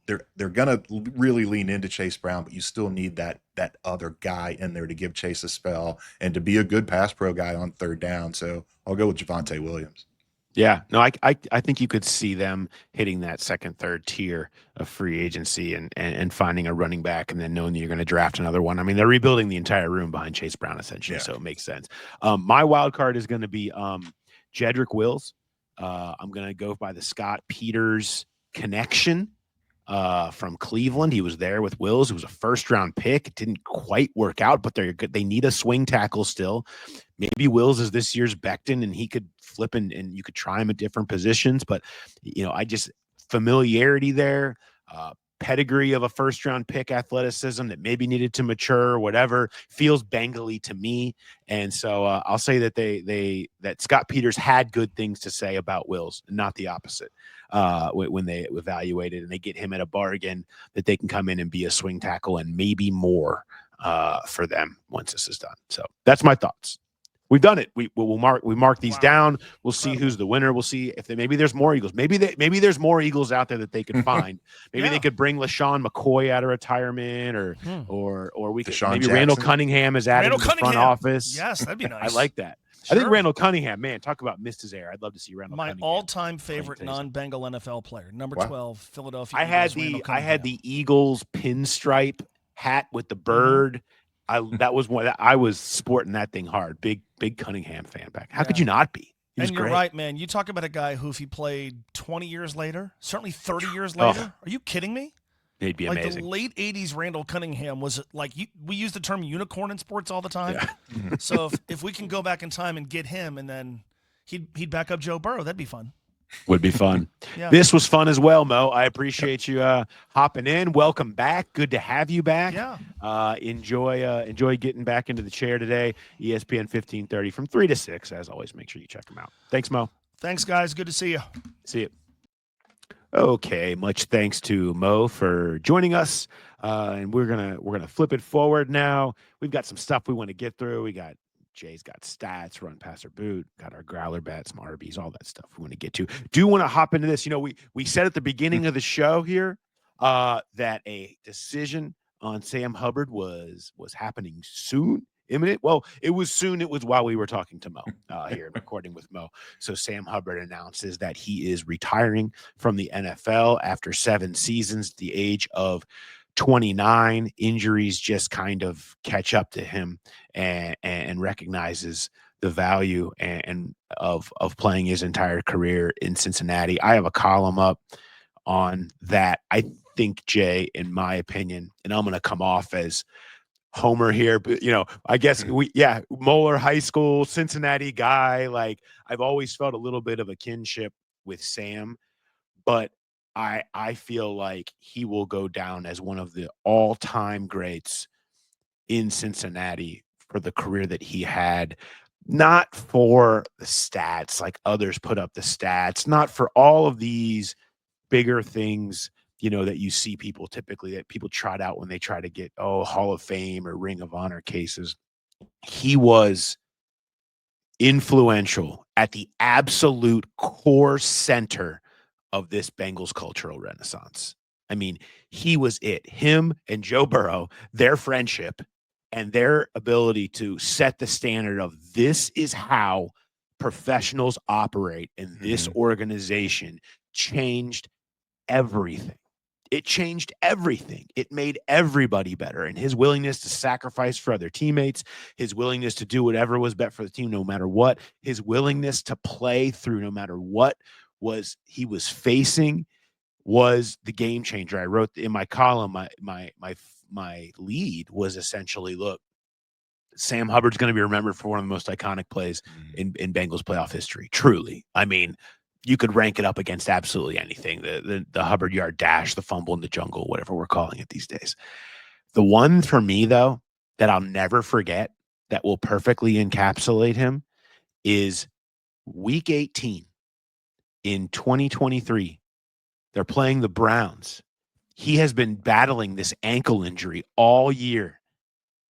they're going to really lean into Chase Brown, but you still need that other guy in there to give Chase a spell and to be a good pass pro guy on third down. So I'll go with Javonte Williams. Yeah, no, I think you could see them hitting that second, third tier of free agency and finding a running back, and then knowing that you're going to draft another one. I mean, they're rebuilding the entire room behind Chase Brown essentially, so it makes sense. My wild card is going to be Jedrick Wills. I'm going to go by the Scott Peters connection from Cleveland. He was there with Wills. It was a first-round pick. It didn't quite work out, but they need a swing tackle still. Maybe Wills is this year's Becton, and he could flip and you could try him at different positions. But, familiarity there, pedigree of a first-round pick, athleticism that maybe needed to mature, whatever, feels Bengali to me. And so I'll say that that Scott Peters had good things to say about Wills, not the opposite, when they evaluated, and they get him at a bargain that they can come in and be a swing tackle and maybe more for them once this is done. So that's my thoughts. We've done it. We mark these down. We'll see who's the winner. We'll see if maybe there's more Eagles. Maybe there's more Eagles out there that they can find. Maybe they could bring LaShawn McCoy out of retirement, or we could Deshaun maybe Jackson. Randall Cunningham is added to the front office. Yes, that'd be nice. I like that. Sure. I think Randall Cunningham, man, talk about missed his air. I'd love to see Randall Cunningham. My all-time favorite non-Bengal NFL player, number 12, Philadelphia. I had the Eagles pinstripe hat with the bird. That was one I was sporting that thing hard. Big Cunningham fan back. How could you not be? He was and you're great. right, man. You talk about a guy who, if he played 20 years later, certainly 30 years later, are you kidding me? They'd be amazing. Like the late 80s Randall Cunningham was like, we use the term unicorn in sports all the time. Yeah. So if we can go back in time and get him, and then he'd back up Joe Burrow, that'd be fun. Would be fun. This was fun as well, Mo. I appreciate you hopping in. Welcome back. Good to have you back. Yeah. Enjoy getting back into the chair today. ESPN 1530 from 3 to 6. As always, make sure you check them out. Thanks, Mo. Thanks, guys. Good to see you. See you. Okay, much thanks to Mo for joining us. And we're gonna flip it forward now. We've got some stuff we want to get through. Jay's got stats, run, passer, boot, got our growler bets, some ARBIES, all that stuff we want to get to. Do want to hop into this. We said at the beginning of the show here that a decision on Sam Hubbard was happening soon, imminent. Well, it was soon. It was while we were talking to Mo here and recording with Mo. So Sam Hubbard announces that he is retiring from the NFL after 7 seasons at the age of 29. Injuries just kind of catch up to him, and recognizes the value and of playing his entire career in Cincinnati. I have a column up on that. I think, Jay, in my opinion, and I'm going to come off as Homer here, but I guess Moeller High School, Cincinnati guy. Like, I've always felt a little bit of a kinship with Sam, but I feel like he will go down as one of the all-time greats in Cincinnati for the career that he had, not for the stats like others put up the stats, not for all of these bigger things, that you see people typically that people trot out when they try to get, Hall of Fame or Ring of Honor cases. He was influential at the absolute core center of this Bengals cultural renaissance. I mean, he was it. Him and Joe Burrow, their friendship and their ability to set the standard of this is how professionals operate in this organization changed everything. It changed everything. It made everybody better. And his willingness to sacrifice for other teammates, his willingness to do whatever was best for the team, no matter what, his willingness to play through no matter what he was facing, was the game changer. I wrote in my column, my lead was essentially, look, Sam Hubbard's going to be remembered for one of the most iconic plays in Bengals playoff history. Truly. I mean, you could rank it up against absolutely anything. The Hubbard yard dash, the fumble in the jungle, whatever we're calling it these days. The one for me, though, that I'll never forget that will perfectly encapsulate him is week 18 in 2023. They're playing the Browns. He has been battling this ankle injury all year.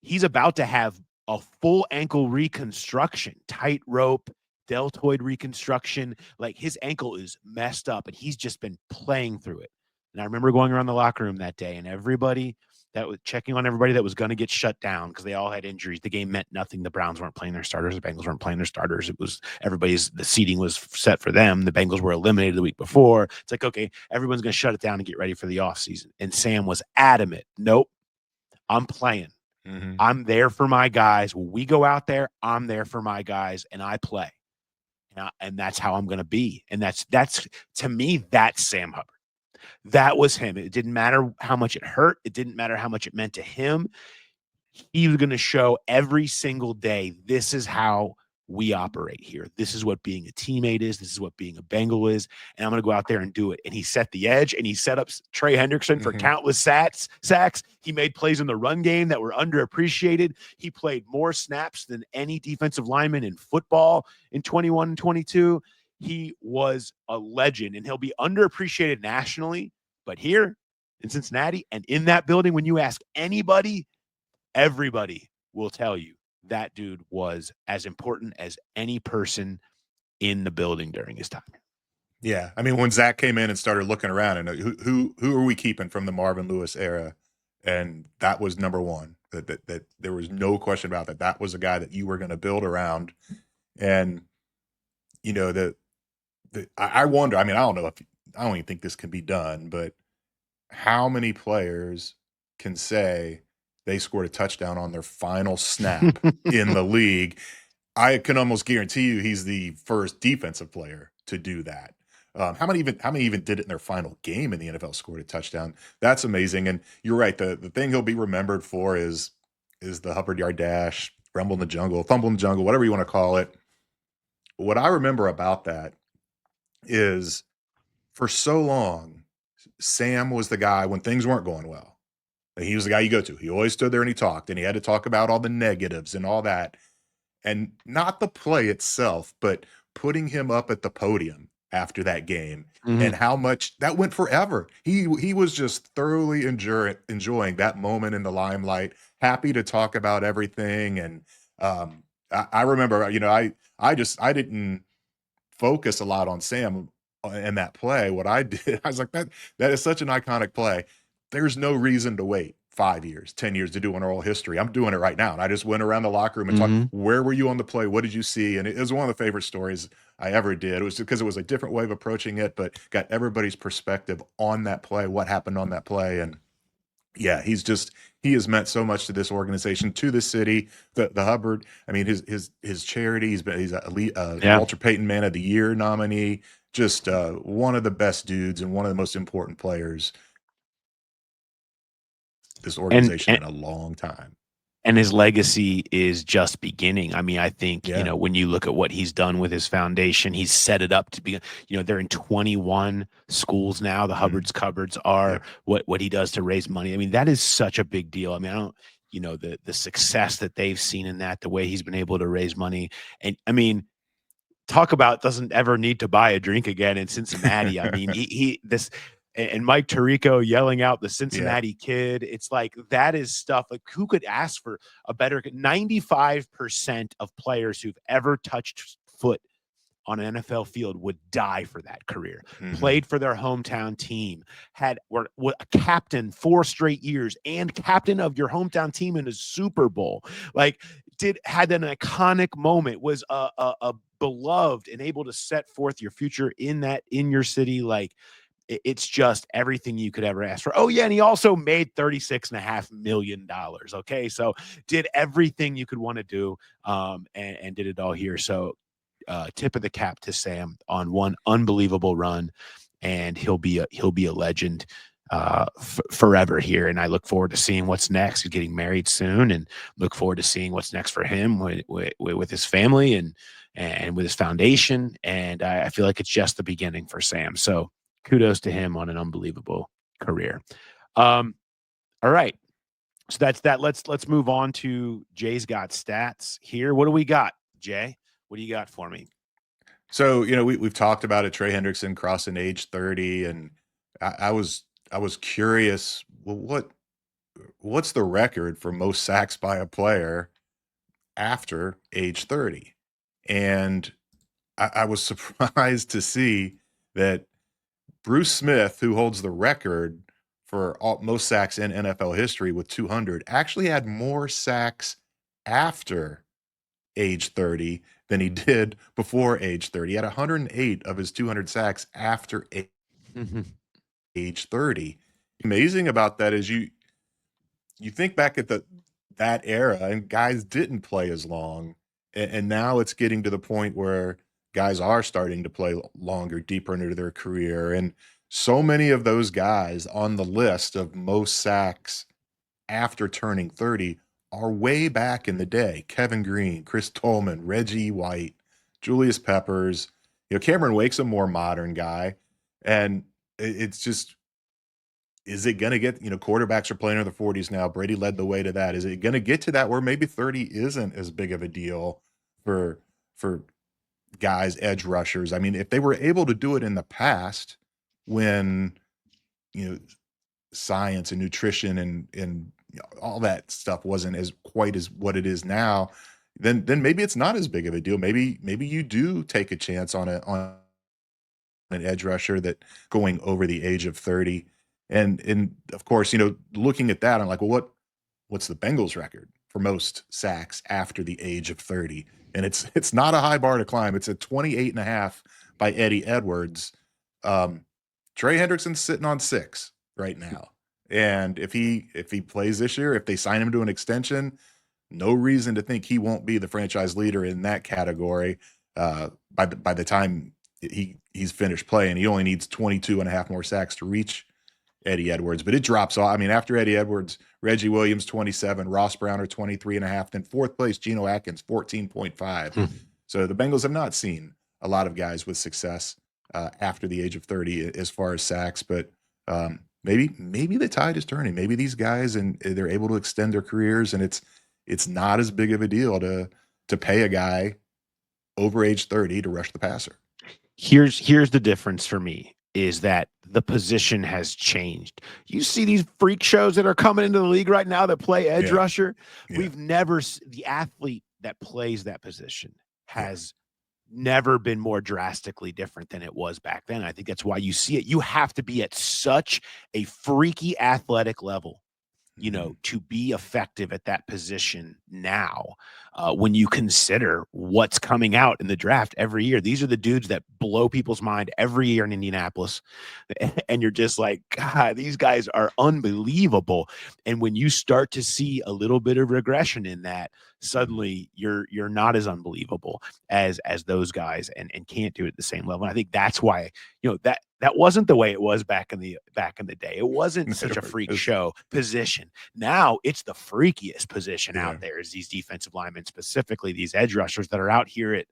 He's about to have a full ankle reconstruction, tightrope, deltoid reconstruction. Like, his ankle is messed up, and he's just been playing through it. And I remember going around the locker room that day, and everybody that was checking on everybody that was going to get shut down because they all had injuries. The game meant nothing. The Browns weren't playing their starters. The Bengals weren't playing their starters. It was the seating was set for them. The Bengals were eliminated the week before. It's like, okay, everyone's going to shut it down and get ready for the offseason. And Sam was adamant. Nope, I'm playing. I'm there for my guys. When we go out there, I'm there for my guys, and I play. And that's how I'm going to be. And that's to me, that's Sam Hubbard. That was him. It didn't matter how much it hurt. It didn't matter how much it meant to him. He was going to show every single day, this is how we operate here. This is what being a teammate is. This is what being a Bengal is. And I'm going to go out there and do it. And he set the edge, and he set up Trey Hendrickson for countless sacks. He made plays in the run game that were underappreciated. He played more snaps than any defensive lineman in football in 21 and 22. He was a legend, and he'll be underappreciated nationally. But here in Cincinnati and in that building, when you ask anybody, everybody will tell you that dude was as important as any person in the building during his time. Yeah. I mean, when Zach came in and started looking around and who are we keeping from the Marvin Lewis era? And that was number one, that there was no question about that. That was a guy that you were going to build around. And, you know, I wonder, I mean, I don't even think this can be done, but how many players can say they scored a touchdown on their final snap in the league? I can almost guarantee you he's the first defensive player to do that. How many even did it in their final game in the NFL, scored a touchdown? That's amazing. And you're right. The thing he'll be remembered for is the Hubbard yard dash, fumble in the jungle, whatever you want to call it. What I remember about that is, for so long, Sam was the guy when things weren't going well. He was the guy you go to. He always stood there and he talked, and he had to talk about all the negatives and all that. And not the play itself, but putting him up at the podium after that game and how much that went forever. He was just thoroughly enjoying that moment in the limelight, happy to talk about everything. And I remember, you know, I didn't focus a lot on Sam in that play. What I did, I was like, that is such an iconic play. There's no reason to wait 5 years, 10 years to do an oral history. I'm doing it right now. And I just went around the locker room and talked, where were you on the play? What did you see? And it was one of the favorite stories I ever did. It was because it was a different way of approaching it, but got everybody's perspective on that play, what happened on that play. And yeah, he has meant so much to this organization, to the city, the Hubbard. I mean, his charity, he's a Walter Payton Man of the Year nominee, just one of the best dudes and one of the most important players this organization in a long time. And his legacy is just beginning. I mean, I think, you know, when you look at what he's done with his foundation, he's set it up to be, you know, they're in 21 schools now. The Hubbard's Cupboards are what he does to raise money. I mean, that is such a big deal. I mean, I don't, you know, the success that they've seen in that, the way he's been able to raise money. And I mean, talk about doesn't ever need to buy a drink again in Cincinnati. I mean, and Mike Tirico yelling out the Cincinnati kid. It's like, that is stuff like, who could ask for a better 95% of players who've ever touched foot on an NFL field would die for that career. Played for their hometown team, were a captain 4 straight years and captain of your hometown team in a Super Bowl. Like, had an iconic moment, was a beloved and able to set forth your future in your city. Like, it's just everything you could ever ask for. Oh yeah, and he also made $36.5 million. Okay, so did everything you could want to do, and did it all here. So, tip of the cap to Sam on one unbelievable run, and he'll be a legend forever here. And I look forward to seeing what's next. He's getting married soon, and look forward to seeing what's next for him with his family and with his foundation. And I feel like it's just the beginning for Sam. So, kudos to him on an unbelievable career. All right. So that's that. Let's move on to Jay's got stats here. What do we got, Jay? What do you got for me? So, you know, we've talked about it, Trey Hendrickson crossing age 30, and I was curious, well, what's the record for most sacks by a player after age 30? And I was surprised to see that Bruce Smith, who holds the record for most sacks in NFL history with 200, actually had more sacks after age 30 than he did before age 30. He had 108 of his 200 sacks after age 30. Amazing about that is you think back at that era, and guys didn't play as long, and now it's getting to the point where guys are starting to play longer, deeper into their career. And so many of those guys on the list of most sacks after turning 30 are way back in the day. Kevin Green, Chris Tolman, Reggie White, Julius Peppers. Cameron Wake's a more modern guy. And it's just, is it going to get, quarterbacks are playing in the 40s now. Brady led the way to that. Is it going to get to that where maybe 30 isn't as big of a deal for guys, edge rushers? I mean, if they were able to do it in the past when, science and nutrition and all that stuff wasn't as quite as what it is now, then maybe it's not as big of a deal. Maybe you do take a chance on an edge rusher that going over the age of 30. And of course, looking at that, I'm like, well, what's the Bengals record for most sacks after the age of 30? And it's not a high bar to climb. It's a 28.5 by Eddie Edwards. Trey Hendrickson's sitting on 6 right now. And if he plays this year, if they sign him to an extension, no reason to think he won't be the franchise leader in that category by the time he's finished playing. He only needs 22.5 more sacks to reach Eddie Edwards, but it drops off. I mean, after Eddie Edwards, Reggie Williams 27, Ross Browner 23.5, then fourth place Geno Atkins 14.5. So the Bengals have not seen a lot of guys with success after the age of 30 as far as sacks, but maybe the tide is turning. Maybe these guys and they're able to extend their careers, and it's not as big of a deal to pay a guy over age 30 to rush the passer. Here's the difference for me is that the position has changed. You see these freak shows that are coming into the league right now that play edge rusher. Yeah. We've never, the athlete that plays that position has never been more drastically different than it was back then. I think that's why you see it. You have to be at such a freaky athletic level, to be effective at that position now. When you consider what's coming out in the draft every year, these are the dudes that blow people's mind every year in Indianapolis. And you're just like, God, these guys are unbelievable. And when you start to see a little bit of regression in that, suddenly you're not as unbelievable as those guys and can't do it at the same level. And I think that's why, that wasn't the way it was back in the day. It wasn't such a freak show position. Now it's the freakiest position out there is these defensive linemen, specifically these edge rushers that are out here at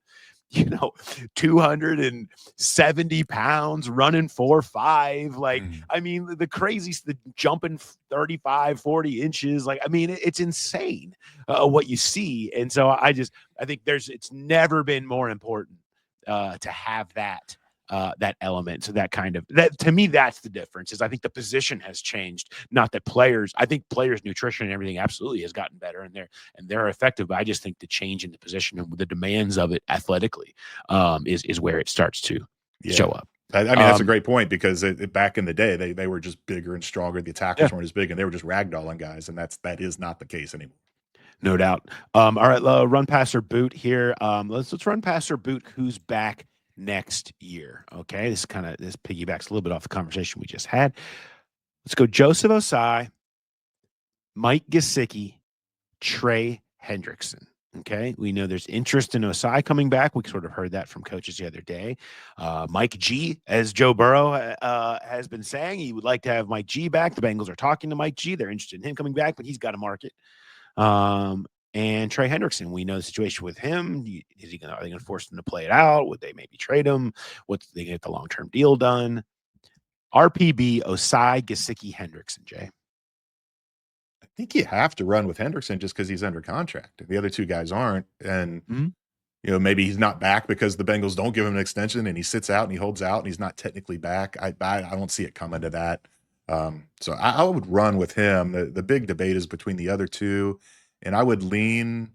270 pounds running 4.5. Like, I mean, the craziest, the jumping 35, 40 inches. Like, I mean, it's insane what you see. And so I think it's never been more important to have that element. So that to me, that's the difference is I think the position has changed, not that I think players' nutrition and everything absolutely has gotten better and they're effective. But I just think the change in the position and the demands of it athletically is where it starts to show up. I mean, that's a great point because back in the day, they were just bigger and stronger. The attackers weren't as big and they were just ragdolling guys. And that is not the case anymore. No doubt. All right. Run passer boot here. Let's run passer boot. Who's back next year? Okay, this piggybacks a little bit off the conversation we just had. Let's go Joseph Ossai, Mike Gesicki, Trey Hendrickson. Okay, we know there's interest in Ossai coming back. We sort of heard that from coaches the other day. Mike G, as Joe Burrow has been saying, he would like to have Mike G back. The Bengals are talking to Mike G. They're interested in him coming back, but he's got to market. And Trey Hendrickson, we know the situation with him. Are they going to force him to play it out? Would they maybe trade him? What's they get the long-term deal done? RPB, Ossai, Gesicki, Hendrickson, Jay. I think you have to run with Hendrickson just because he's under contract. The other two guys aren't. And, maybe he's not back because the Bengals don't give him an extension and he sits out and he holds out and he's not technically back. I don't see it coming to that. So I would run with him. The big debate is between the other two. And I would lean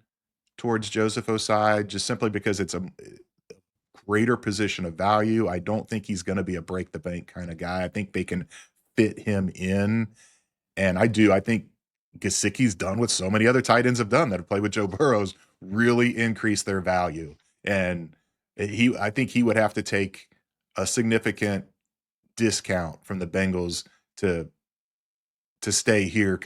towards Joseph Ossai just simply because it's a greater position of value. I don't think he's going to be a break the bank kind of guy. I think they can fit him in. And I think Gesicki's done what so many other tight ends have done that have played with Joe Burrow's really increase their value. And I think he would have to take a significant discount from the Bengals to stay here.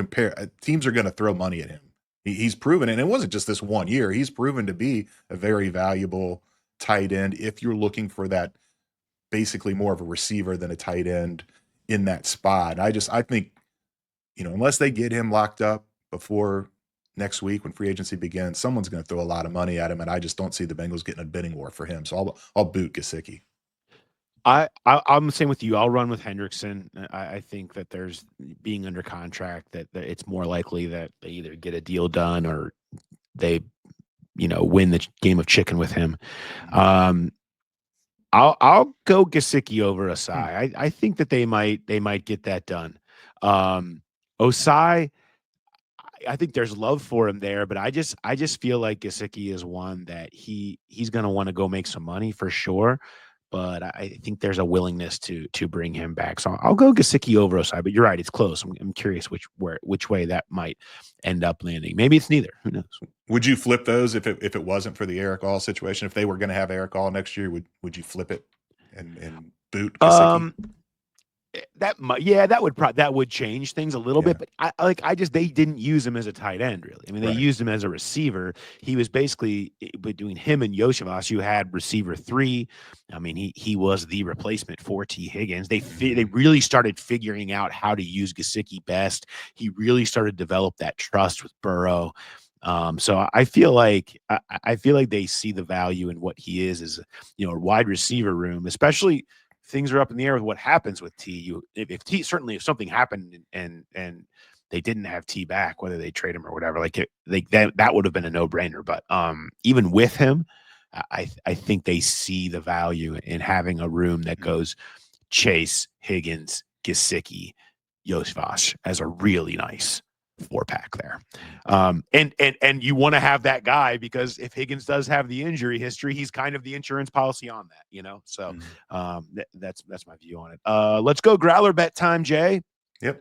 Teams are going to throw money at him. He's proven, and it wasn't just this 1 year. He's proven to be a very valuable tight end if you're looking for that, basically more of a receiver than a tight end in that spot. I think, unless they get him locked up before next week when free agency begins, someone's going to throw a lot of money at him, and I just don't see the Bengals getting a bidding war for him. So I'll boot Gesicki. I'm the same with you. I'll run with Hendrickson. I think that there's being under contract that it's more likely that they either get a deal done or they, win the game of chicken with him. I'll go Gesicki over Osai. I think that they might get that done. Osai, I think there's love for him there, but I just feel like Gesicki is one that he's going to want to go make some money for sure. But I think there's a willingness to bring him back. So I'll go Gesicki over Osai, but you're right. It's close. I'm curious which way that might end up landing. Maybe it's neither. Who knows? Would you flip those if it wasn't for the Eric All situation? If they were going to have Eric All next year, would you flip it and boot Gesicki? That would change things a little bit, but they didn't use him as a tight end really. I mean, they used him as a receiver. He was basically between him and Yoshivas. You had receiver 3. I mean, he was the replacement for T. Higgins. They really started figuring out how to use Gesicki best. He really started to develop that trust with Burrow. So I feel like they see the value in what he is as a wide receiver room, especially. Things are up in the air with what happens with T. If something happened and they didn't have T back, whether they trade him or whatever, that would have been a no-brainer. But even with him, I think they see the value in having a room that goes Chase, Higgins, Gesicki, Josvash as a really nice 4-pack there. And you want to have that guy because if Higgins does have the injury history, he's kind of the insurance policy on that, so that's my view on it. Let's go Growler bet time, Jay. Yep.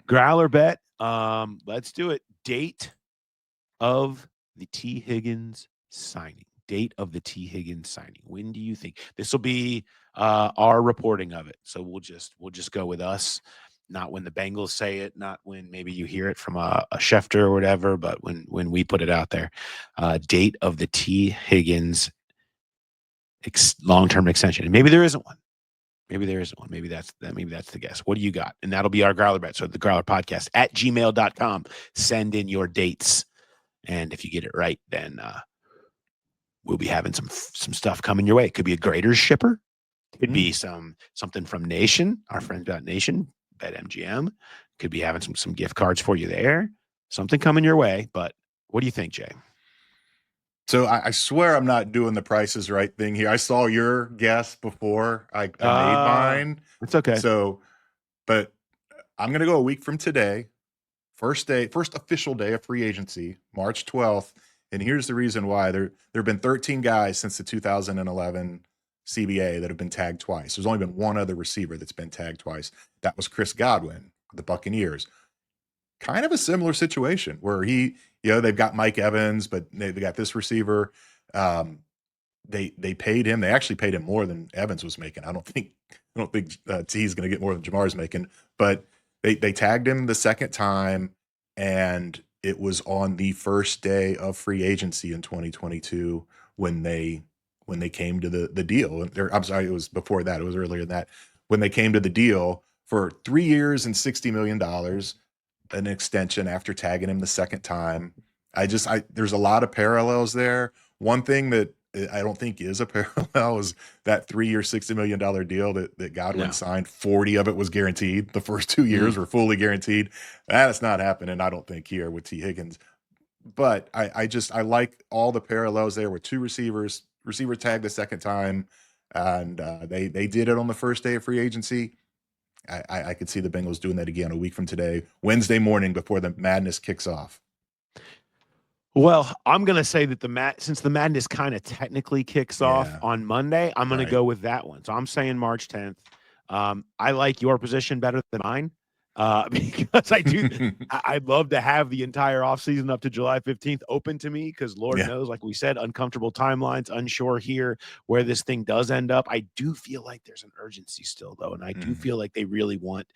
Growler bet. Let's do it. Date of the T. Higgins signing. When do you think this will be our reporting of it? So we'll just go with us. Not when the Bengals say it, not when maybe you hear it from a Schefter or whatever, but when we put it out there. Date of the T. Higgins long-term extension. And maybe there isn't one. Maybe that's the guess. What do you got? And that'll be our Growler bet. So the Growler podcast at gmail.com. Send in your dates. And if you get it right, then we'll be having some stuff coming your way. It could be a Graders shipper. It could be something from Nation, our friends about Nation. BetMGM could be having some gift cards for you there. Something coming your way, but what do you think, Jay? So I swear I'm not doing the Price is Right thing here. I saw your guess before I made mine. It's okay. So, but I'm going to go a week from today, first official day of free agency, March 12th. And here's the reason why. There have been 13 guys since the 2011 CBA that have been tagged twice. There's only been one other receiver that's been tagged twice. That was Chris Godwin, the Buccaneers. Kind of a similar situation where they've got Mike Evans, but they got this receiver. They paid him. They actually paid him more than Evans was making. I don't think T is going to get more than Jamar's making, but they tagged him the second time, and it was on the first day of free agency in 2022 when they came to the deal. I'm sorry, it was before that. It was earlier than that. When they came to the deal for 3 years and $60 million, an extension after tagging him the second time. There's a lot of parallels there. One thing that I don't think is a parallel is that 3-year, $60 million deal that Godwin signed. 40 of it was guaranteed. The first 2 years were fully guaranteed. That's not happening, I don't think, here with T. Higgins. But I like all the parallels there with two receiver tagged the second time, and they did it on the first day of free agency. I could see the Bengals doing that again a week from today, Wednesday morning before the madness kicks off. Well, I'm going to say that since the madness kind of technically kicks off on Monday, I'm going to go with that one. So I'm saying March 10th. I like your position better than mine because I do. I'd love to have the entire offseason up to July 15th open to me because Lord knows, like we said, uncomfortable timelines, unsure here where this thing does end up. I do feel like there's an urgency still, though, and I do feel like they really want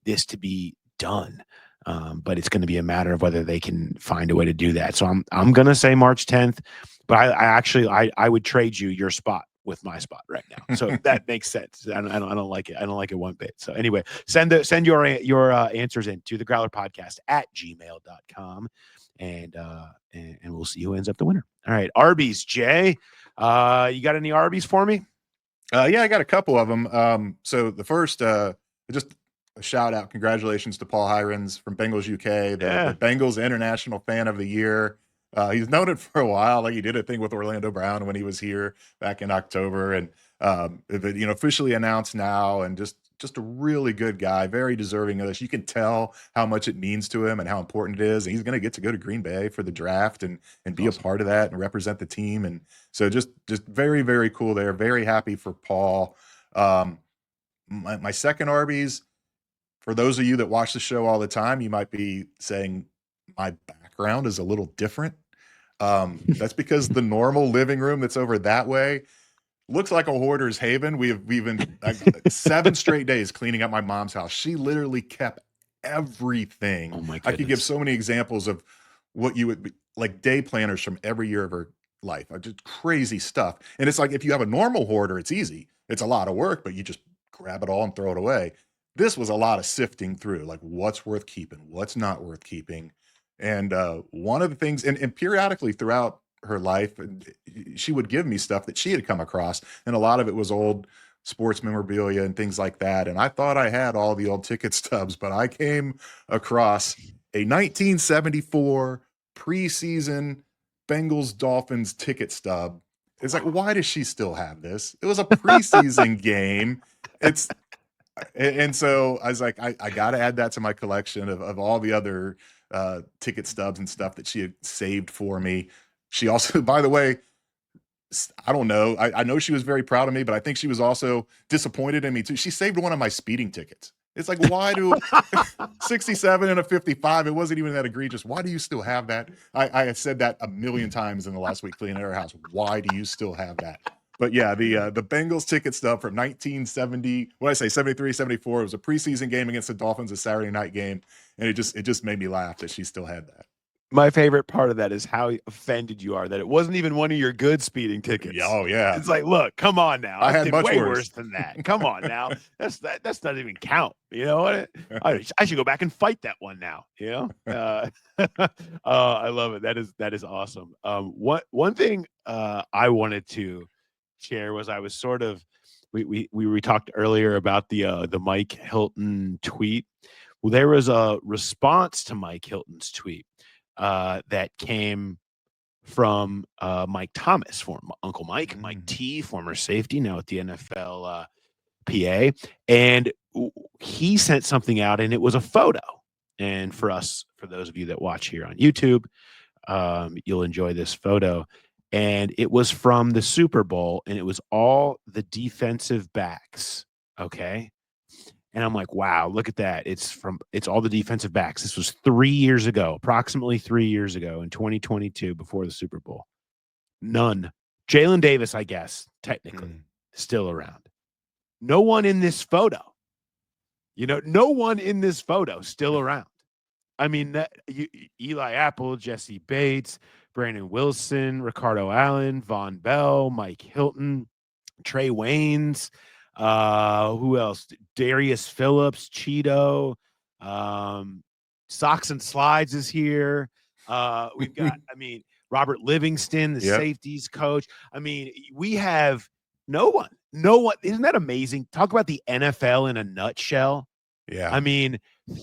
this to be done. But it's going to be a matter of whether they can find a way to do that. So I'm going to say March 10th, but I would trade you your spot with my spot right now. So that makes sense. I don't like it. I don't like it one bit. So anyway, send your answers in to the Growler podcast at gmail.com. and we'll see who ends up the winner. All right, Arby's, Jay. You got any Arby's for me? Yeah, I got a couple of them. So the first, just a shout out, congratulations to Paul Hirons from Bengals UK, the Bengals International Fan of the Year. He's known it for a while. Like he did a thing with Orlando Brown when he was here back in October, and officially announced now, and just a really good guy, very deserving of this. You can tell how much it means to him and how important it is. And he's going to get to go to Green Bay for the draft and be a part of that and represent the team. And so just very, very cool there. Very happy for Paul. My second Arby's, for those of you that watch the show all the time, you might be saying my background is a little different. That's because the normal living room that's over that way looks like a hoarder's haven. We've been 7 straight days cleaning up my mom's house. She literally kept everything. Oh my goodness. I could give so many examples of what you would be like, day planners from every year of her life. Just crazy stuff. And it's like, if you have a normal hoarder, it's easy. It's a lot of work, but you just grab it all and throw it away. This was a lot of sifting through, like what's worth keeping, what's not worth keeping. And one of the things, and periodically throughout her life, she would give me stuff that she had come across, and a lot of it was old sports memorabilia and things like that. And I thought I had all the old ticket stubs, but I came across a 1974 preseason Bengals Dolphins ticket stub. It's like, why does she still have this? It was a preseason game. And so I was like, I got to add that to my collection of all the other ticket stubs and stuff that she had saved for me. She also, by the way, I don't know. I know she was very proud of me, but I think she was also disappointed in me too. She saved one of my speeding tickets. It's like, why do 67 and a 55? It wasn't even that egregious. Why do you still have that? I have said that a million times in the last week cleaning our house. Why do you still have that? But yeah, the Bengals ticket stub from 1970, what did I say, 73, 74. It was a preseason game against the Dolphins, a Saturday night game. And it just made me laugh that she still had that. My favorite part of that is how offended you are that it wasn't even one of your good speeding tickets. Oh yeah. It's like, look, come on now. I had did much way worse than that. Come on now. That's not even count. You know what? I should go back and fight that one now. You know? I love it. That is awesome. One thing I wanted to share was I was sort of we talked earlier about the Mike Hilton tweet. Well, there was a response to Mike Hilton's tweet that came from Mike Thomas, former Uncle Mike, Mike T, former safety, now at the NFL PA. And he sent something out, and it was a photo. And for those of you that watch here on YouTube, you'll enjoy this photo. And it was from the Super Bowl, and it was all the defensive backs. Okay. And I'm like, wow, look at that. It's all the defensive backs. This was 3 years ago, approximately 3 years ago in 2022, before the Super Bowl. None. Jalen Davis, I guess, technically, still around. No one in this photo. No one in this photo still around. I mean, Eli Apple, Jesse Bates, Brandon Wilson, Ricardo Allen, Von Bell, Mike Hilton, Trey Waynes. Who else? Darius Phillips, Cheeto, Socks and Slides is here. We've got, Robert Livingston, the safeties coach. We have no one. Isn't that amazing? Talk about the NFL in a nutshell. Yeah.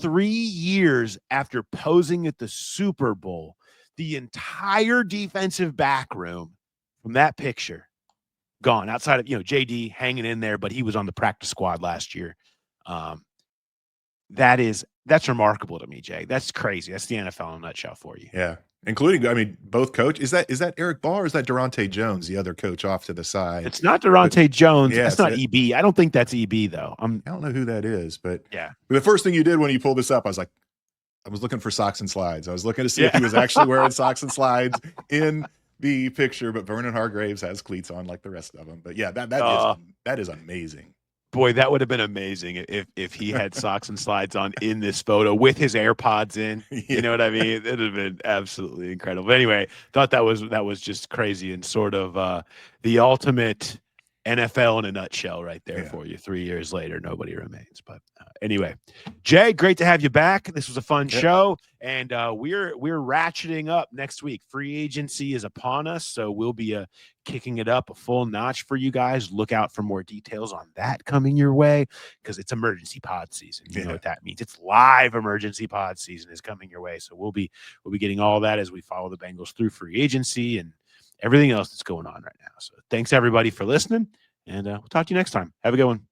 3 years after posing at the Super Bowl, the entire defensive back room from that picture gone, outside of JD hanging in there, but he was on the practice squad last year. That's remarkable to me, Jay. That's crazy. That's the NFL in a nutshell for you. Yeah, including both coach. Is that Eric Ball or is that Durante Jones, the other coach off to the side? It's not Durante Jones. Yeah, that's not EB. I don't think that's EB though. I don't know who that is, but yeah. The first thing you did when you pulled this up, I was looking for Socks and Slides. I was looking to see if he was actually wearing Socks and Slides in the picture, but Vernon Hargraves has cleats on like the rest of them. But yeah, that is amazing. Boy, that would have been amazing if he had Socks and Slides on in this photo with his AirPods in. You know what I mean? It would have been absolutely incredible. But anyway, thought that was just crazy and sort of the ultimate NFL in a nutshell right there Yeah. for you. 3 years later, nobody remains. But anyway, Jay, great to have you back. This was a fun show, and we're ratcheting up next week. Free agency is upon us, so we'll be kicking it up a full notch for you guys. Look out for more details on that coming your way, because it's emergency pod season. You know what that means. It's live emergency pod season is coming your way. So we'll be getting all that as we follow the Bengals through free agency and everything else that's going on right now. So thanks everybody for listening, and we'll talk to you next time. Have a good one.